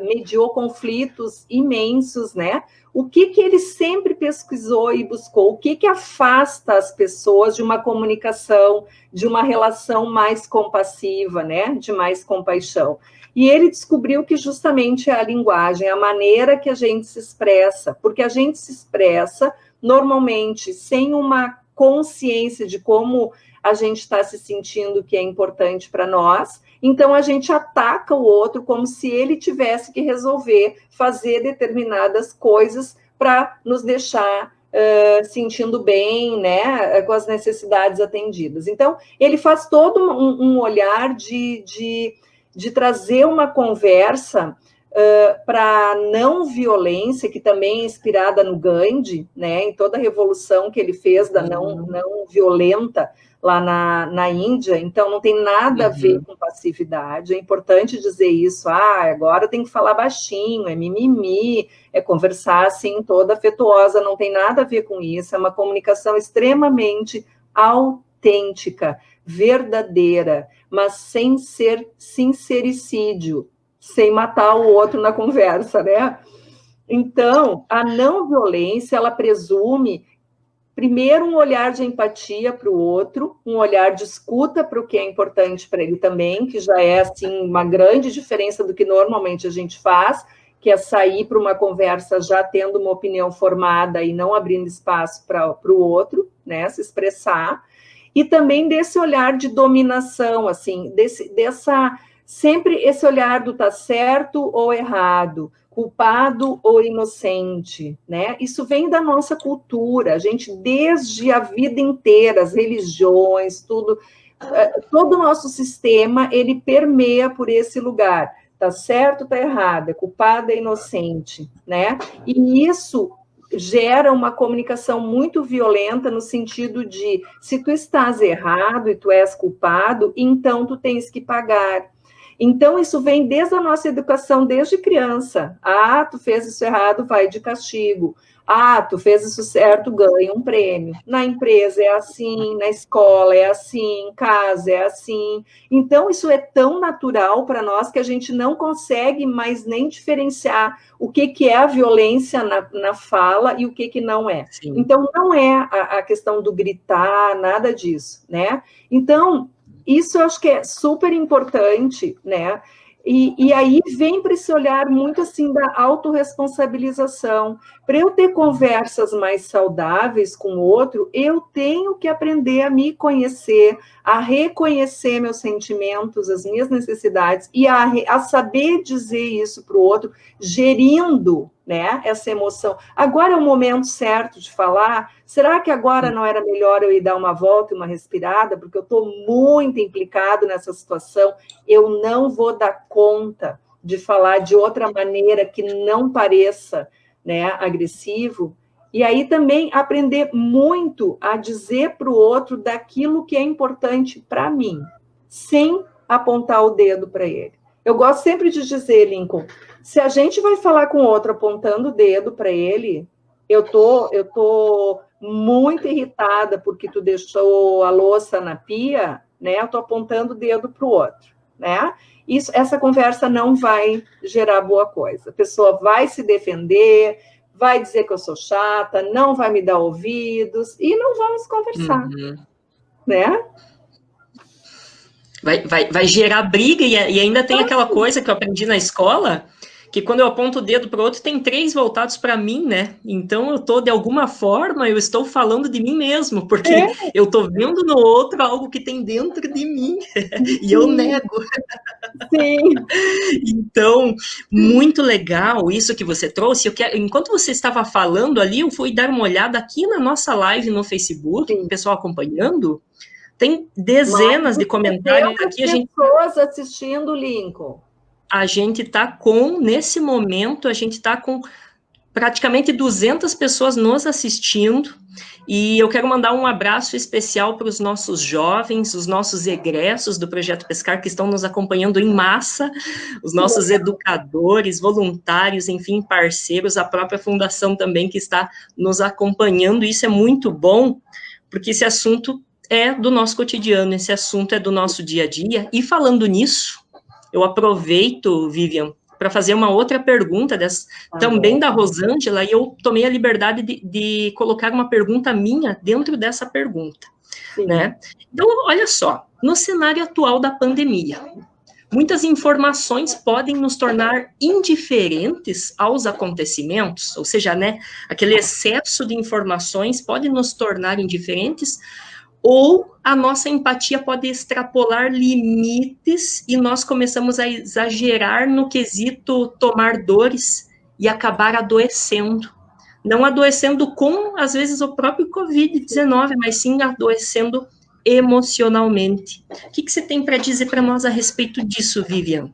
[SPEAKER 2] mediou conflitos imensos, né? O que ele sempre pesquisou e buscou? O que afasta as pessoas de uma comunicação, de uma relação mais compassiva, né? De mais compaixão. E ele descobriu que justamente é a linguagem, a maneira que a gente se expressa, porque a gente se expressa normalmente sem uma consciência de como a gente está se sentindo que é importante para nós, então a gente ataca o outro como se ele tivesse que resolver fazer determinadas coisas para nos deixar sentindo bem, né, com as necessidades atendidas. Então, ele faz todo um olhar de trazer uma conversa para não violência, que também é inspirada no Gandhi, né, em toda a revolução que ele fez da não violenta lá na Índia, então não tem nada a ver com passividade, é importante dizer isso, agora tem que falar baixinho, é mimimi, é conversar assim toda afetuosa, não tem nada a ver com isso, é uma comunicação extremamente autêntica, verdadeira, mas sem ser sincericídio, sem matar o outro na conversa, né? Então, a não violência, ela presume, primeiro, um olhar de empatia para o outro, um olhar de escuta para o que é importante para ele também, que já é, assim, uma grande diferença do que normalmente a gente faz, que é sair para uma conversa já tendo uma opinião formada e não abrindo espaço para o outro, né, se expressar, e também desse olhar de dominação, assim, sempre esse olhar do tá certo ou errado, culpado ou inocente, né? Isso vem da nossa cultura, a gente, desde a vida inteira, as religiões, tudo, todo o nosso sistema, ele permeia por esse lugar, tá certo, tá errado, é culpado, é inocente, né? E isso gera uma comunicação muito violenta no sentido de, se tu estás errado e tu és culpado, então tu tens que pagar. Então, isso vem desde a nossa educação, desde criança. Tu fez isso errado, vai de castigo. Tu fez isso certo, ganha um prêmio. Na empresa é assim, na escola é assim, em casa é assim. Então, isso é tão natural para nós que a gente não consegue mais nem diferenciar o que é a violência na fala e o que não é. Sim. Então, não é a questão do gritar, nada disso, né? Então, isso eu acho que é super importante, né? E aí vem para esse olhar muito assim da autorresponsabilização. Para eu ter conversas mais saudáveis com o outro, eu tenho que aprender a me conhecer, a reconhecer meus sentimentos, as minhas necessidades, e a saber dizer isso para o outro, gerindo, né, essa emoção. Agora é o momento certo de falar? Será que agora não era melhor eu ir dar uma volta e uma respirada? Porque eu estou muito implicado nessa situação, eu não vou dar conta de falar de outra maneira que não pareça, né, agressivo. E aí também aprender muito a dizer para o outro daquilo que é importante para mim, sem apontar o dedo para ele. Eu gosto sempre de dizer, Lincoln, se a gente vai falar com o outro apontando o dedo para ele, eu tô muito irritada porque tu deixou a louça na pia, né? Eu tô apontando o dedo para o outro, né? Essa conversa não vai gerar boa coisa. A pessoa vai se defender, vai dizer que eu sou chata, não vai me dar ouvidos e não vamos conversar, né?
[SPEAKER 1] Vai gerar briga e ainda tem aquela coisa que eu aprendi na escola, que quando eu aponto o dedo para o outro, tem 3 voltados para mim, né? Então, de alguma forma, eu estou falando de mim mesmo, porque eu estou vendo no outro algo que tem dentro de mim, e eu nego.
[SPEAKER 2] Sim.
[SPEAKER 1] Então, muito legal isso que você trouxe. Enquanto você estava falando ali, eu fui dar uma olhada aqui na nossa live no Facebook, o pessoal acompanhando. Tem dezenas de comentários aqui.
[SPEAKER 2] Pessoas assistindo o Lincoln.
[SPEAKER 1] A gente está nesse momento, a gente está com praticamente 200 pessoas nos assistindo, e eu quero mandar um abraço especial para os nossos jovens, os nossos egressos do Projeto Pescar, que estão nos acompanhando em massa, os nossos educadores, voluntários, enfim, parceiros, a própria fundação também que está nos acompanhando. Isso é muito bom, porque esse assunto é do nosso cotidiano, esse assunto é do nosso dia a dia. E falando nisso, eu aproveito, Vivian, para fazer uma outra pergunta, também da Rosângela, e eu tomei a liberdade de colocar uma pergunta minha dentro dessa pergunta, né? Então, olha só, no cenário atual da pandemia, muitas informações podem nos tornar indiferentes aos acontecimentos, ou seja, né, aquele excesso de informações pode nos tornar indiferentes, ou a nossa empatia pode extrapolar limites e nós começamos a exagerar no quesito tomar dores e acabar adoecendo. Não adoecendo com, às vezes, o próprio Covid-19, mas sim adoecendo emocionalmente. O que você tem para dizer para nós a respeito disso, Vivian?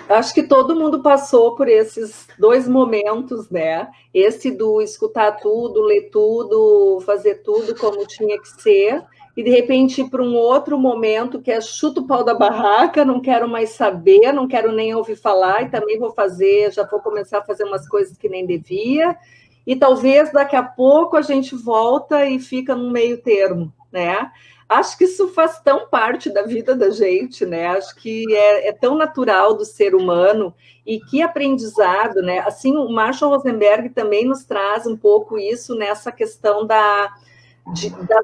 [SPEAKER 2] Acho que todo mundo passou por esses 2 momentos, né? Esse do escutar tudo, ler tudo, fazer tudo como tinha que ser, e de repente ir para um outro momento que é chuta o pau da barraca, não quero mais saber, não quero nem ouvir falar, e também vou fazer, já vou começar a fazer umas coisas que nem devia, e talvez daqui a pouco a gente volta e fica no meio termo, né? Acho que isso faz tão parte da vida da gente, né? Acho que é tão natural do ser humano, e que aprendizado, né? Assim, o Marshall Rosenberg também nos traz um pouco isso nessa questão das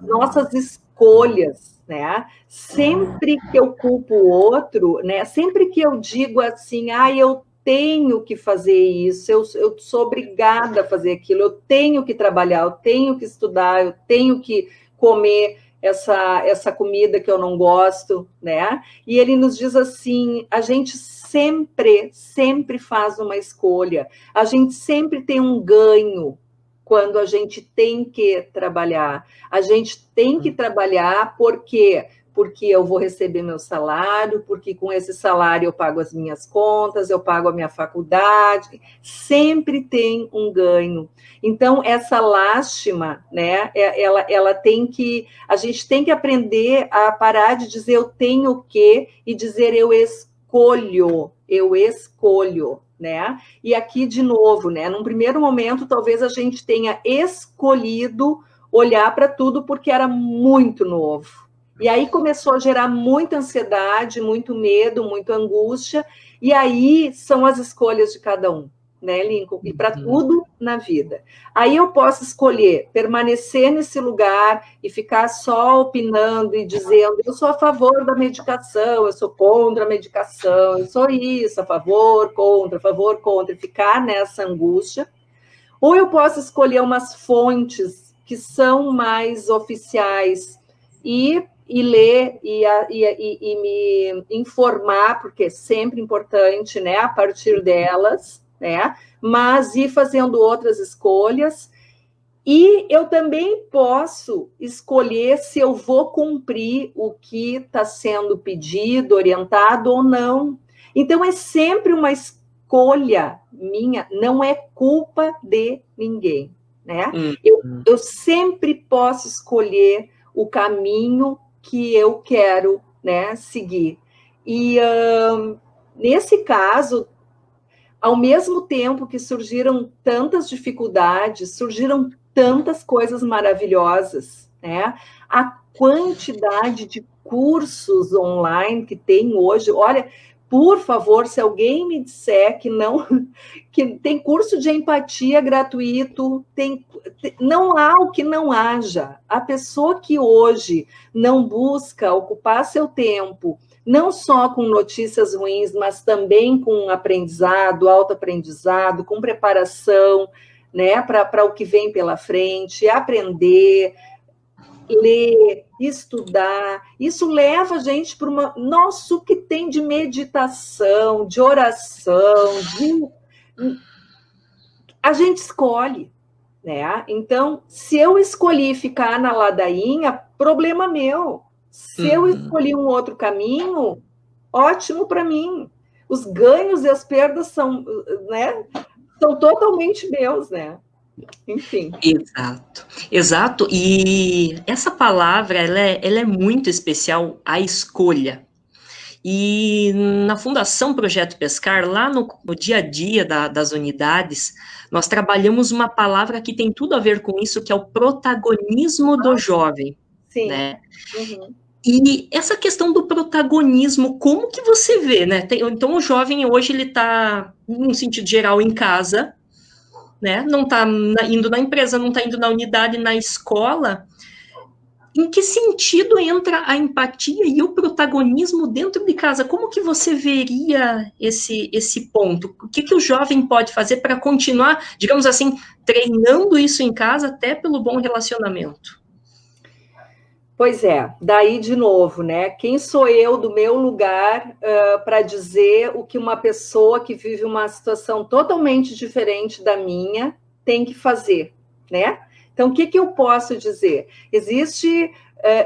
[SPEAKER 2] nossas escolhas, né? Sempre que eu culpo o outro, né? Sempre que eu digo assim, eu tenho que fazer isso, eu sou obrigada a fazer aquilo, eu tenho que trabalhar, eu tenho que estudar, eu tenho que comer essa comida que eu não gosto, né? E ele nos diz assim, a gente sempre faz uma escolha, a gente sempre tem um ganho quando a gente tem que trabalhar. A gente tem que trabalhar porque eu vou receber meu salário, porque com esse salário eu pago as minhas contas, eu pago a minha faculdade, sempre tem um ganho. Então, essa lástima, né, ela tem que, a gente tem que aprender a parar de dizer eu tenho que e dizer eu escolho, né? E aqui, de novo, né, num primeiro momento, talvez a gente tenha escolhido olhar para tudo porque era muito novo. E aí começou a gerar muita ansiedade, muito medo, muita angústia, e aí são as escolhas de cada um, né, Lincoln? E para tudo na vida. Aí eu posso escolher permanecer nesse lugar e ficar só opinando e dizendo eu sou a favor da medicação, eu sou contra a medicação, eu sou isso, a favor, contra, e ficar nessa angústia. Ou eu posso escolher umas fontes que são mais oficiais e ler e me informar, porque é sempre importante, né, a partir delas, né, mas ir fazendo outras escolhas. E eu também posso escolher se eu vou cumprir o que está sendo pedido, orientado ou não. Então, é sempre uma escolha minha, não é culpa de ninguém, né? Eu sempre posso escolher o caminho que eu quero, né, seguir. E nesse caso, ao mesmo tempo que surgiram tantas dificuldades, surgiram tantas coisas maravilhosas, né? A quantidade de cursos online que tem hoje, olha, por favor, se alguém me disser que não, que tem curso de empatia gratuito, não há o que não haja. A pessoa que hoje não busca ocupar seu tempo, não só com notícias ruins, mas também com aprendizado, autoaprendizado, com preparação, né, para o que vem pela frente, aprender, ler, estudar, isso leva a gente para uma... Nossa, o que tem de meditação, de oração, a gente escolhe, né? Então, se eu escolhi ficar na ladainha, problema meu. Se eu escolhi um outro caminho, ótimo para mim. Os ganhos e as perdas são, né, são totalmente meus, né? Enfim.
[SPEAKER 1] Exato. E essa palavra, ela é muito especial, a escolha. E na Fundação Projeto Pescar, lá no dia a dia das unidades, nós trabalhamos uma palavra que tem tudo a ver com isso, que é o protagonismo do jovem.
[SPEAKER 2] Sim.
[SPEAKER 1] Né? E essa questão do protagonismo, como que você vê, né? Então, o jovem hoje, ele está, num sentido geral, em casa, né? Não está indo na empresa, não está indo na unidade, na escola. Em que sentido entra a empatia e o protagonismo dentro de casa? Como que você veria esse ponto? O que o jovem pode fazer para continuar, digamos assim, treinando isso em casa até pelo bom relacionamento?
[SPEAKER 2] Pois é, daí de novo, né? Quem sou eu do meu lugar para dizer o que uma pessoa que vive uma situação totalmente diferente da minha tem que fazer, né? Então, o que, que eu posso dizer? Existe,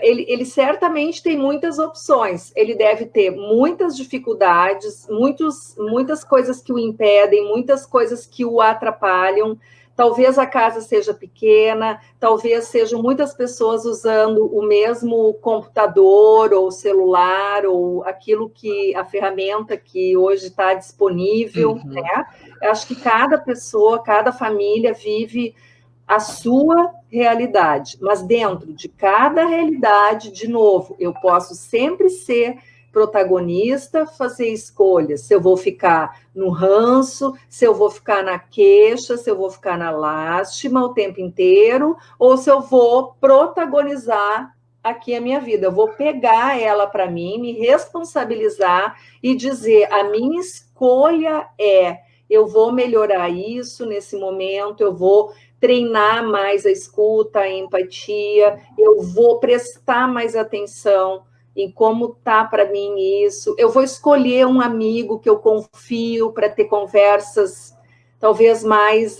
[SPEAKER 2] ele certamente tem muitas opções, ele deve ter muitas dificuldades, muitas coisas que o impedem, muitas coisas que o atrapalham. Talvez a casa seja pequena, talvez sejam muitas pessoas usando o mesmo computador ou celular ou a ferramenta que hoje está disponível, né? Eu acho que cada pessoa, cada família vive a sua realidade, mas dentro de cada realidade, de novo, eu posso sempre ser protagonista, fazer escolhas, se eu vou ficar no ranço, se eu vou ficar na queixa, se eu vou ficar na lástima o tempo inteiro, ou se eu vou protagonizar aqui a minha vida. Eu vou pegar ela para mim, me responsabilizar e dizer: a minha escolha eu vou melhorar isso nesse momento, eu vou treinar mais a escuta, a empatia, eu vou prestar mais atenção em como tá para mim isso. Eu vou escolher um amigo que eu confio para ter conversas talvez mais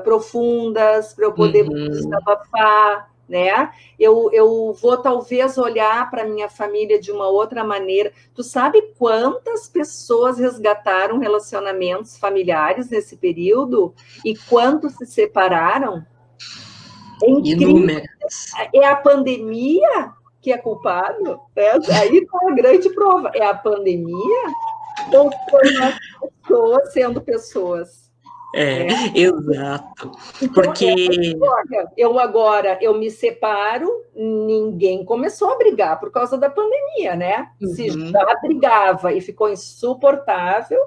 [SPEAKER 2] profundas, para eu poder desabafar, né? Eu vou talvez olhar para minha família de uma outra maneira. Tu sabe quantas pessoas resgataram relacionamentos familiares nesse período e quantos se separaram? É incrível.
[SPEAKER 1] Inúmeras.
[SPEAKER 2] É a pandemia que é culpado? Aí está a grande prova. É a pandemia ou foram as pessoas sendo pessoas?
[SPEAKER 1] Exato.
[SPEAKER 2] Então,
[SPEAKER 1] Porque
[SPEAKER 2] eu me separo, ninguém começou a brigar por causa da pandemia, né? Se já brigava e ficou insuportável,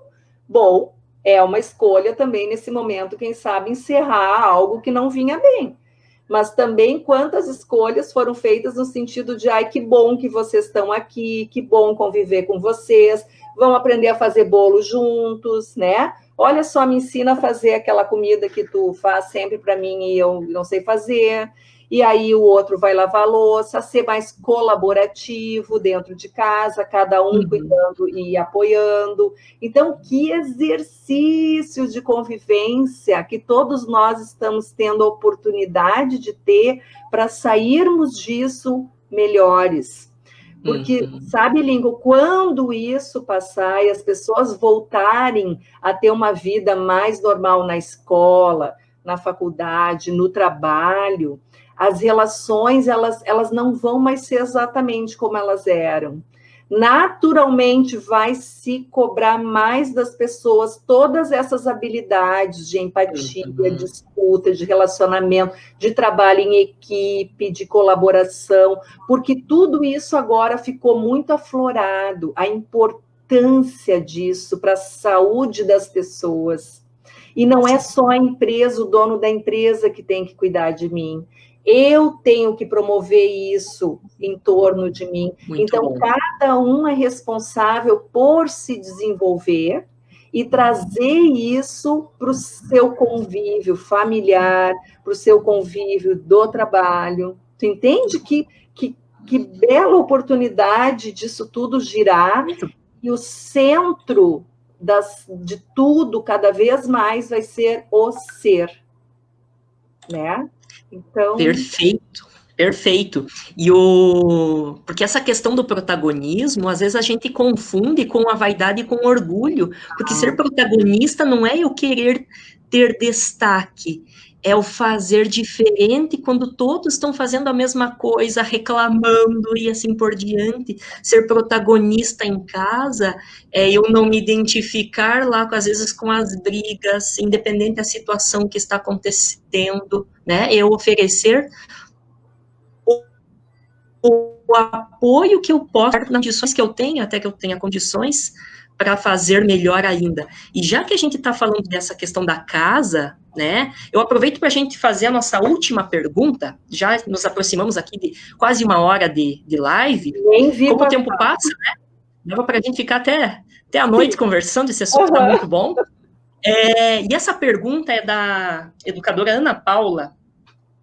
[SPEAKER 2] bom, é uma escolha também nesse momento, quem sabe, encerrar algo que não vinha bem. Mas também quantas escolhas foram feitas no sentido de: ai, que bom que vocês estão aqui, que bom conviver com vocês, vão aprender a fazer bolo juntos, né? Olha só, me ensina a fazer aquela comida que tu faz sempre para mim e eu não sei fazer. E aí o outro vai lavar a louça, ser mais colaborativo dentro de casa, cada um cuidando e apoiando. Então, que exercício de convivência que todos nós estamos tendo a oportunidade de ter para sairmos disso melhores. Porque, sabe, Lingo, quando isso passar e as pessoas voltarem a ter uma vida mais normal na escola, na faculdade, no trabalho, as relações, elas não vão mais ser exatamente como elas eram. Naturalmente vai se cobrar mais das pessoas todas essas habilidades de empatia, de escuta, de relacionamento, de trabalho em equipe, de colaboração, porque tudo isso agora ficou muito aflorado, a importância disso para a saúde das pessoas. E não é só a empresa, o dono da empresa que tem que cuidar de mim. Eu tenho que promover isso em torno de mim. Então, cada um é responsável por se desenvolver e trazer isso para o seu convívio familiar, para o seu convívio do trabalho. Tu entende que bela oportunidade disso tudo girar e o centro de tudo, cada vez mais, vai ser o ser, né? Então...
[SPEAKER 1] Perfeito. Porque essa questão do protagonismo, às vezes a gente confunde com a vaidade e com o orgulho, porque ser protagonista não é eu querer ter destaque, é o fazer diferente quando todos estão fazendo a mesma coisa, reclamando e assim por diante. Ser protagonista em casa é eu não me identificar lá, às vezes, com as brigas, independente da situação que está acontecendo, né? Eu oferecer o apoio que eu posso, nas condições que eu tenho, até que eu tenha condições para fazer melhor ainda. E já que a gente está falando dessa questão da casa, né, eu aproveito para a gente fazer a nossa última pergunta, já nos aproximamos aqui de quase 1 hora de live, como o tempo passa, né, dava para a gente ficar até a noite conversando, esse assunto está muito bom. E essa pergunta é da educadora Ana Paula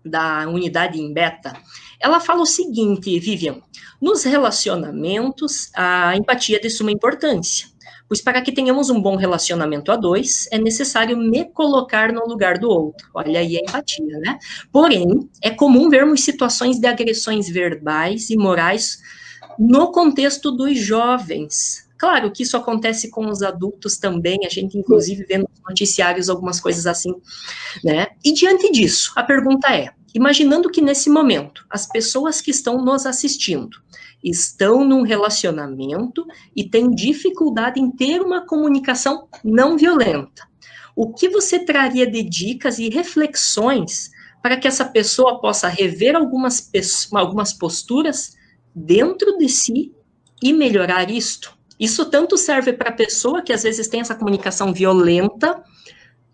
[SPEAKER 1] da unidade em beta, ela fala o seguinte, Vivian, nos relacionamentos, a empatia é de suma importância, pois para que tenhamos um bom relacionamento a dois, é necessário me colocar no lugar do outro. Olha aí a empatia, né? Porém, é comum vermos situações de agressões verbais e morais no contexto dos jovens. Claro que isso acontece com os adultos também, a gente inclusive vê nos noticiários algumas coisas assim, né? E diante disso, a pergunta é, imaginando que nesse momento, as pessoas que estão nos assistindo estão num relacionamento e têm dificuldade em ter uma comunicação não violenta, o que você traria de dicas e reflexões para que essa pessoa possa rever algumas posturas dentro de si e melhorar isto? Isso tanto serve para a pessoa que às vezes tem essa comunicação violenta,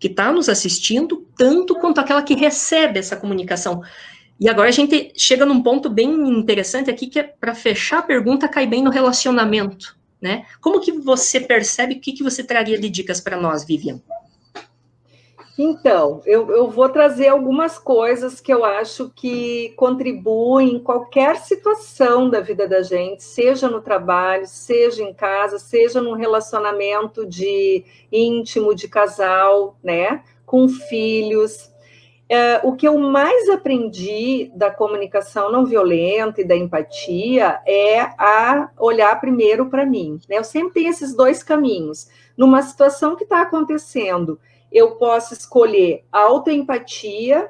[SPEAKER 1] que está nos assistindo, tanto quanto aquela que recebe essa comunicação. E agora a gente chega num ponto bem interessante aqui, que é para fechar a pergunta, cai bem no relacionamento, né? Como que você percebe, o que você traria de dicas para nós, Vivian?
[SPEAKER 2] Então, eu vou trazer algumas coisas que eu acho que contribuem em qualquer situação da vida da gente, seja no trabalho, seja em casa, seja num relacionamento de íntimo, de casal, né? Com filhos. O que eu mais aprendi da comunicação não violenta e da empatia é a olhar primeiro para mim, né? Eu sempre tenho esses dois caminhos. Numa situação que está acontecendo, eu posso escolher autoempatia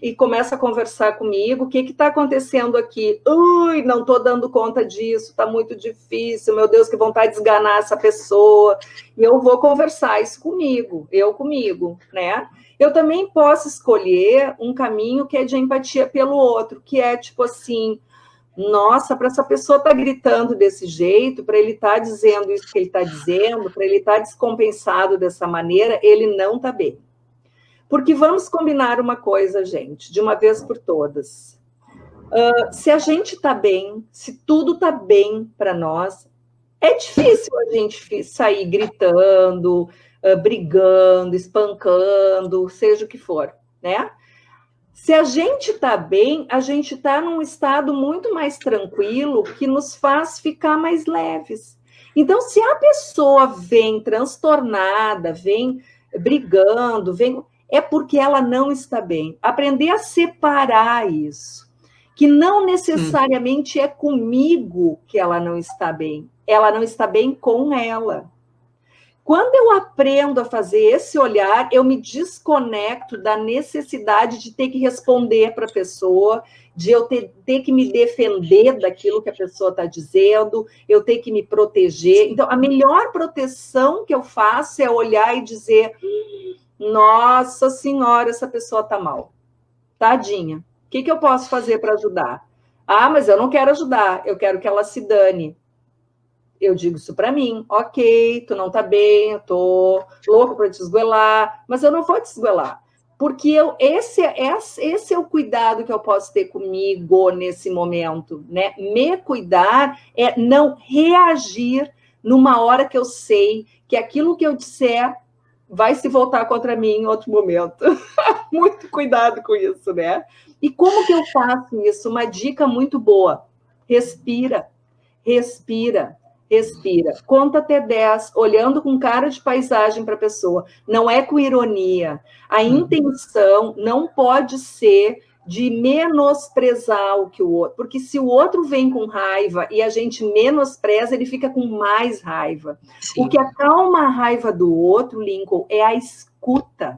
[SPEAKER 2] e começa a conversar comigo. O que está acontecendo aqui? Ui, não estou dando conta disso, está muito difícil, meu Deus, que vontade de esganar essa pessoa. E eu vou conversar isso comigo, né? Eu também posso escolher um caminho que é de empatia pelo outro, que é tipo assim, nossa, para essa pessoa estar gritando desse jeito, para ele estar dizendo isso que ele está dizendo, para ele estar descompensado dessa maneira, ele não está bem. Porque vamos combinar uma coisa, gente, de uma vez por todas. Se a gente está bem, se tudo está bem para nós, é difícil a gente sair gritando, brigando, espancando, seja o que for, né? Se a gente está bem, a gente está num estado muito mais tranquilo, que nos faz ficar mais leves. Então, se a pessoa vem transtornada, vem brigando, é porque ela não está bem. Aprender a separar isso, que não necessariamente é comigo que ela não está bem com ela. Quando eu aprendo a fazer esse olhar, eu me desconecto da necessidade de ter que responder para a pessoa, de eu ter que me defender daquilo que a pessoa está dizendo, eu ter que me proteger. Então, a melhor proteção que eu faço é olhar e dizer, nossa senhora, essa pessoa está mal. Tadinha. O que eu posso fazer para ajudar? Ah, mas eu não quero ajudar, eu quero que ela se dane. Eu digo isso para mim, ok, tu não tá bem, eu tô louco para te esgoelar, mas eu não vou te esgoelar, porque esse é o cuidado que eu posso ter comigo nesse momento, né? Me cuidar é não reagir numa hora que eu sei que aquilo que eu disser vai se voltar contra mim em outro momento. Muito cuidado com isso, né? E como que eu faço isso? Uma dica muito boa, respira. Conta até 10, olhando com cara de paisagem para a pessoa. Não é com ironia. A intenção não pode ser de menosprezar o que o outro... Porque se o outro vem com raiva e a gente menospreza, ele fica com mais raiva. Sim. O que acalma a raiva do outro, Lincoln, é a escuta.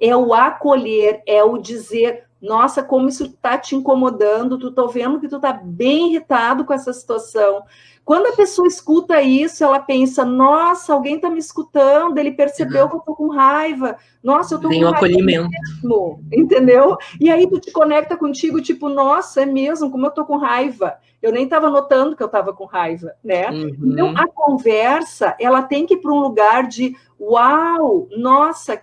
[SPEAKER 2] É o acolher, é o dizer... Nossa, como isso está te incomodando, tu tô vendo que tu tá bem irritado com essa situação. Quando a pessoa escuta isso, ela pensa, nossa, alguém está me escutando, ele percebeu que eu estou com raiva. Nossa, eu estou com raiva
[SPEAKER 1] acolhimento
[SPEAKER 2] mesmo, entendeu? E aí tu te conecta contigo, tipo, nossa, é mesmo, como eu estou com raiva. Eu nem estava notando que eu estava com raiva, né? Então, a conversa, ela tem que ir para um lugar de, uau, nossa,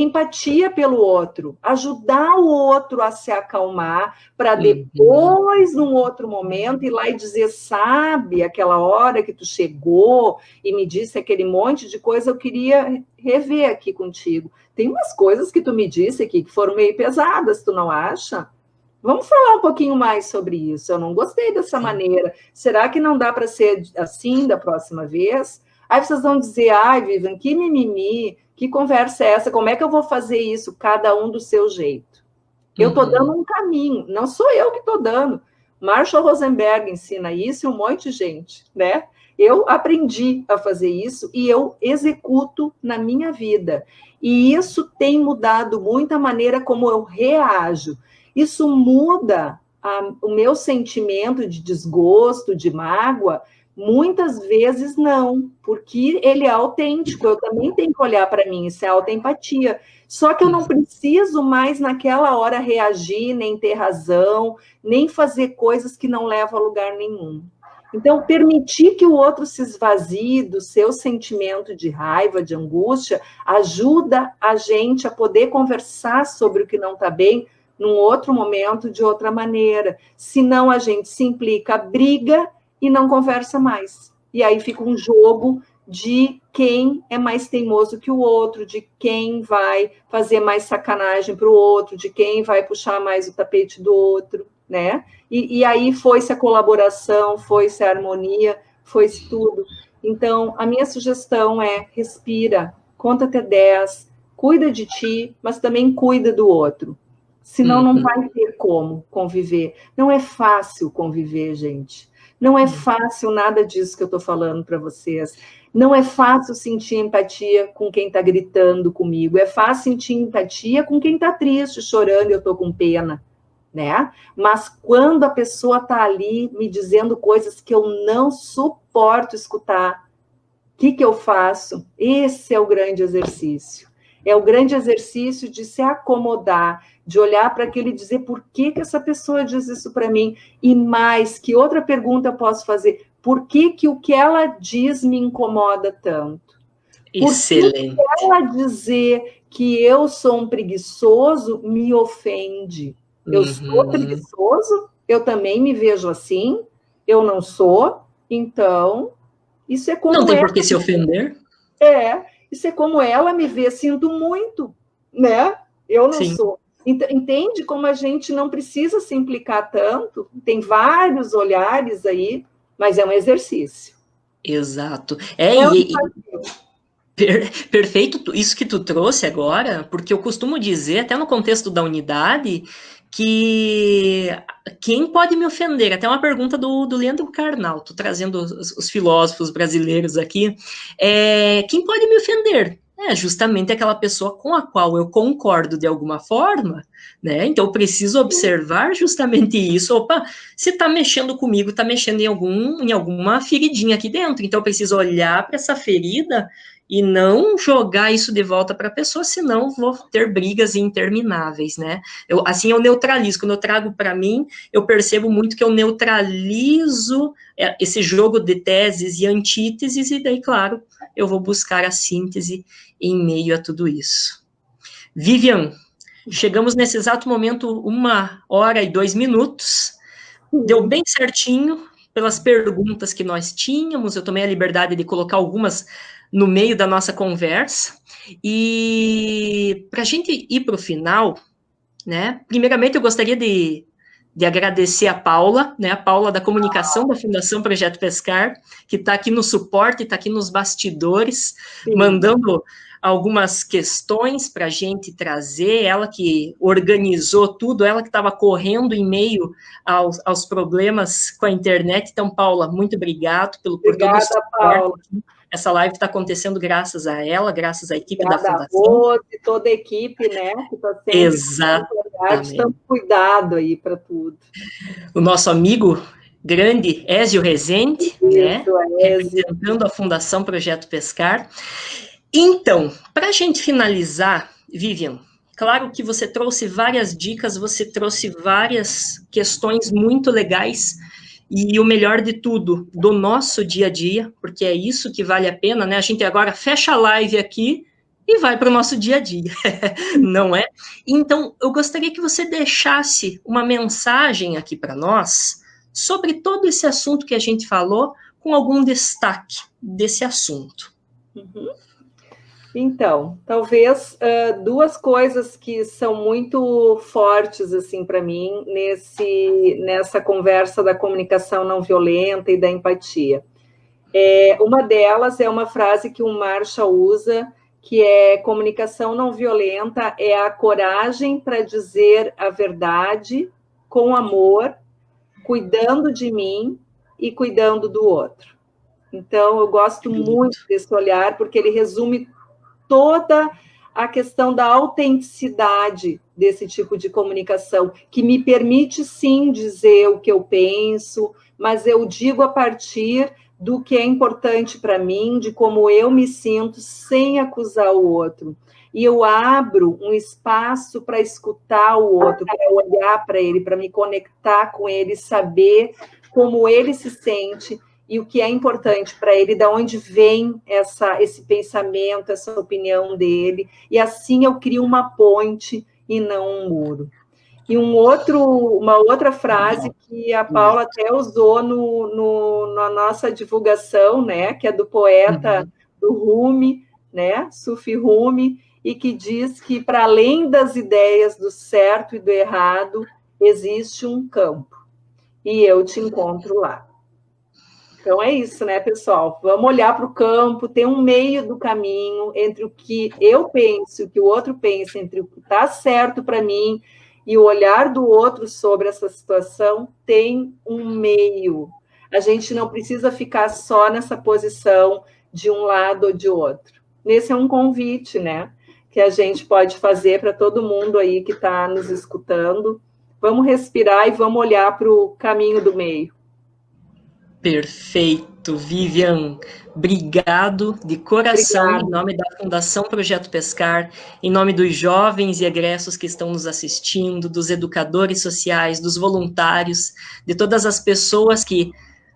[SPEAKER 2] empatia pelo outro, ajudar o outro a se acalmar, para depois, num outro momento, ir lá e dizer, sabe, aquela hora que tu chegou e me disse aquele monte de coisa, eu queria rever aqui contigo. Tem umas coisas que tu me disse aqui que foram meio pesadas, tu não acha? Vamos falar um pouquinho mais sobre isso. Eu não gostei dessa maneira. Será que não dá para ser assim da próxima vez? Aí vocês vão dizer, ai, Vivian, que mimimi, que conversa é essa? Como é que eu vou fazer isso? Cada um do seu jeito. Eu estou dando um caminho, não sou eu que estou dando. Marshall Rosenberg ensina isso e um monte de gente, né? Eu aprendi a fazer isso e eu executo na minha vida. E isso tem mudado muito a maneira como eu reajo. Isso muda o meu sentimento de desgosto, de mágoa. Muitas vezes não, porque ele é autêntico. Eu também tenho que olhar para mim, isso é autoempatia. Só que eu não preciso mais naquela hora reagir, nem ter razão, nem fazer coisas que não levam a lugar nenhum. Então, permitir que o outro se esvazie do seu sentimento de raiva, de angústia, ajuda a gente a poder conversar sobre o que não está bem num outro momento, de outra maneira. Senão, a gente se implica, briga e não conversa mais. E aí fica um jogo de quem é mais teimoso que o outro, de quem vai fazer mais sacanagem para o outro, de quem vai puxar mais o tapete do outro, né? E aí foi-se a colaboração, foi-se a harmonia, foi-se tudo. Então, a minha sugestão é respira, conta até 10, cuida de ti, mas também cuida do outro. Senão não vai ter como conviver. Não é fácil conviver, gente. Não é fácil nada disso que eu estou falando para vocês. Não é fácil sentir empatia com quem está gritando comigo. É fácil sentir empatia com quem está triste, chorando, e eu estou com pena, né? Mas quando a pessoa está ali me dizendo coisas que eu não suporto escutar, o que eu faço? Esse é o grande exercício. É o grande exercício de se acomodar, de olhar para aquilo e dizer por que essa pessoa diz isso para mim? E mais, que outra pergunta eu posso fazer? Por que o que ela diz me incomoda tanto?
[SPEAKER 1] Excelente.
[SPEAKER 2] Por que ela dizer que eu sou um preguiçoso me ofende? Eu sou preguiçoso? Eu também me vejo assim? Eu não sou? Então, isso é como
[SPEAKER 1] não tem por que se ofender.
[SPEAKER 2] Isso é como ela me vê, sinto muito, né? Eu não sou. Entende como a gente não precisa se implicar tanto? Tem vários olhares aí, mas é um exercício.
[SPEAKER 1] Exato. Perfeito isso que tu trouxe agora, porque eu costumo dizer, até no contexto da unidade, que quem pode me ofender? Até uma pergunta do Leandro Carnal, tô trazendo os filósofos brasileiros aqui. Quem pode me ofender? É justamente aquela pessoa com a qual eu concordo de alguma forma, né? Então eu preciso observar justamente isso. Opa, se está mexendo comigo, está mexendo em alguma feridinha aqui dentro. Então eu preciso olhar para essa ferida e não jogar isso de volta para a pessoa, senão vou ter brigas intermináveis, né? Eu neutralizo. Quando eu trago para mim, eu percebo muito que eu neutralizo esse jogo de teses e antíteses, e daí, claro, eu vou buscar a síntese em meio a tudo isso. Vivian, chegamos nesse exato momento, 1h02. Deu bem certinho pelas perguntas que nós tínhamos. Eu tomei a liberdade de colocar algumas no meio da nossa conversa. E para a gente ir para o final, né? Primeiramente, eu gostaria de agradecer a Paula, né? A Paula da comunicação da Fundação Projeto Pescar, que está aqui no suporte, está aqui nos bastidores, mandando algumas questões para a gente trazer, ela que organizou tudo, ela que estava correndo em meio aos problemas com a internet. Então, Paula, muito obrigado por todo o suporte. Paula. Essa live está acontecendo graças a ela, graças à equipe da Fundação.
[SPEAKER 2] E toda a equipe, né? Que está sempre
[SPEAKER 1] Exatamente.
[SPEAKER 2] Dando cuidado aí para tudo.
[SPEAKER 1] O nosso amigo grande Ézio Rezende, né? Representando a Fundação Projeto Pescar. Então, para a gente finalizar, Vivian, claro que você trouxe várias dicas, você trouxe várias questões muito legais, e o melhor de tudo, do nosso dia a dia, porque é isso que vale a pena, né? A gente agora fecha a live aqui e vai para o nosso dia a dia, não é? Então, eu gostaria que você deixasse uma mensagem aqui para nós sobre todo esse assunto que a gente falou, com algum destaque desse assunto.
[SPEAKER 2] Uhum. Então, talvez duas coisas que são muito fortes assim para mim nessa conversa da comunicação não violenta e da empatia. Uma delas é uma frase que o Marshall usa, que é: comunicação não violenta é a coragem para dizer a verdade com amor, cuidando de mim e cuidando do outro. Então, eu gosto muito desse olhar, porque ele resume toda a questão da autenticidade desse tipo de comunicação, que me permite, sim, dizer o que eu penso, mas eu digo a partir do que é importante para mim, de como eu me sinto, sem acusar o outro. E eu abro um espaço para escutar o outro, para olhar para ele, para me conectar com ele, saber como ele se sente e o que é importante para ele, de onde vem esse pensamento, essa opinião dele, e assim eu crio uma ponte e não um muro. E uma outra frase que a Paula até usou na nossa divulgação, né, que é do poeta do Rumi, né, Sufi Rumi, e que diz que para além das ideias do certo e do errado, existe um campo, e eu te encontro lá. Então é isso, né, pessoal? Vamos olhar para o campo, tem um meio do caminho entre o que eu penso e o que o outro pensa, entre o que está certo para mim e o olhar do outro sobre essa situação, tem um meio. A gente não precisa ficar só nessa posição de um lado ou de outro. Esse é um convite, né, que a gente pode fazer para todo mundo aí que está nos escutando. Vamos respirar e vamos olhar para o caminho do meio.
[SPEAKER 1] Perfeito, Vivian. Obrigado de coração.
[SPEAKER 2] Obrigada.
[SPEAKER 1] Em nome da Fundação Projeto Pescar, em nome dos jovens e egressos que estão nos assistindo, dos educadores sociais, dos voluntários, de todas as pessoas que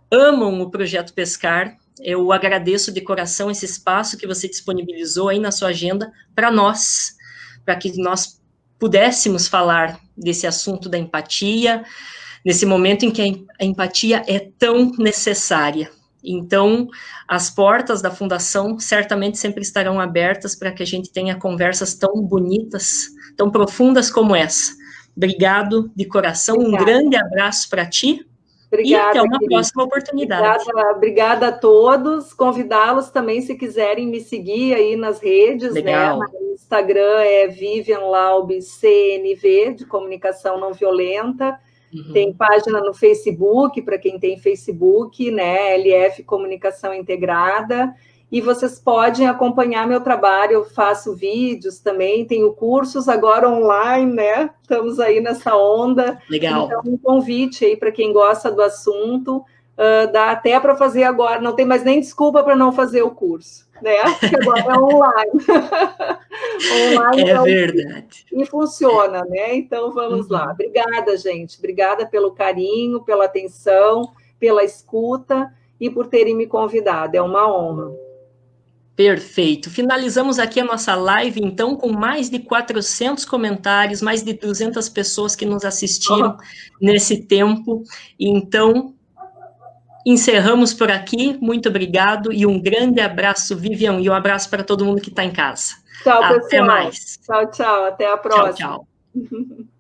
[SPEAKER 1] amam o Projeto Pescar. Eu agradeço de coração esse espaço que você disponibilizou aí na sua agenda para nós, para que nós pudéssemos falar desse assunto da empatia, nesse momento em que a empatia é tão necessária. Então, as portas da Fundação certamente sempre estarão abertas para que a gente tenha conversas tão bonitas, tão profundas como essa. Obrigado de coração, Obrigada. Um grande abraço para ti. Obrigada, e até uma próxima oportunidade.
[SPEAKER 2] Obrigada a todos. Convidá-los também, se quiserem me seguir aí nas redes.
[SPEAKER 1] Legal.
[SPEAKER 2] Né? No Instagram é Vivian Laub CNV, de Comunicação Não Violenta. Tem página no Facebook, para quem tem Facebook, né? LF Comunicação Integrada. E vocês podem acompanhar meu trabalho, eu faço vídeos também, tenho cursos agora online, né? Estamos aí nessa onda.
[SPEAKER 1] Legal.
[SPEAKER 2] Então, um convite aí para quem gosta do assunto, dá até para fazer agora, não tem mais nem desculpa para não fazer o curso, né? Porque agora é online.
[SPEAKER 1] Online é verdade.
[SPEAKER 2] E funciona, né? Então, vamos lá. Obrigada, gente. Obrigada pelo carinho, pela atenção, pela escuta e por terem me convidado. É uma honra.
[SPEAKER 1] Perfeito. Finalizamos aqui a nossa live, então, com mais de 400 comentários, mais de 200 pessoas que nos assistiram nesse tempo. Então, encerramos por aqui. Muito obrigado e um grande abraço, Vivian, e um abraço para todo mundo que está em casa.
[SPEAKER 2] Tchau, pessoal.
[SPEAKER 1] Até mais.
[SPEAKER 2] Tchau, tchau. Até a próxima.
[SPEAKER 1] Tchau, tchau.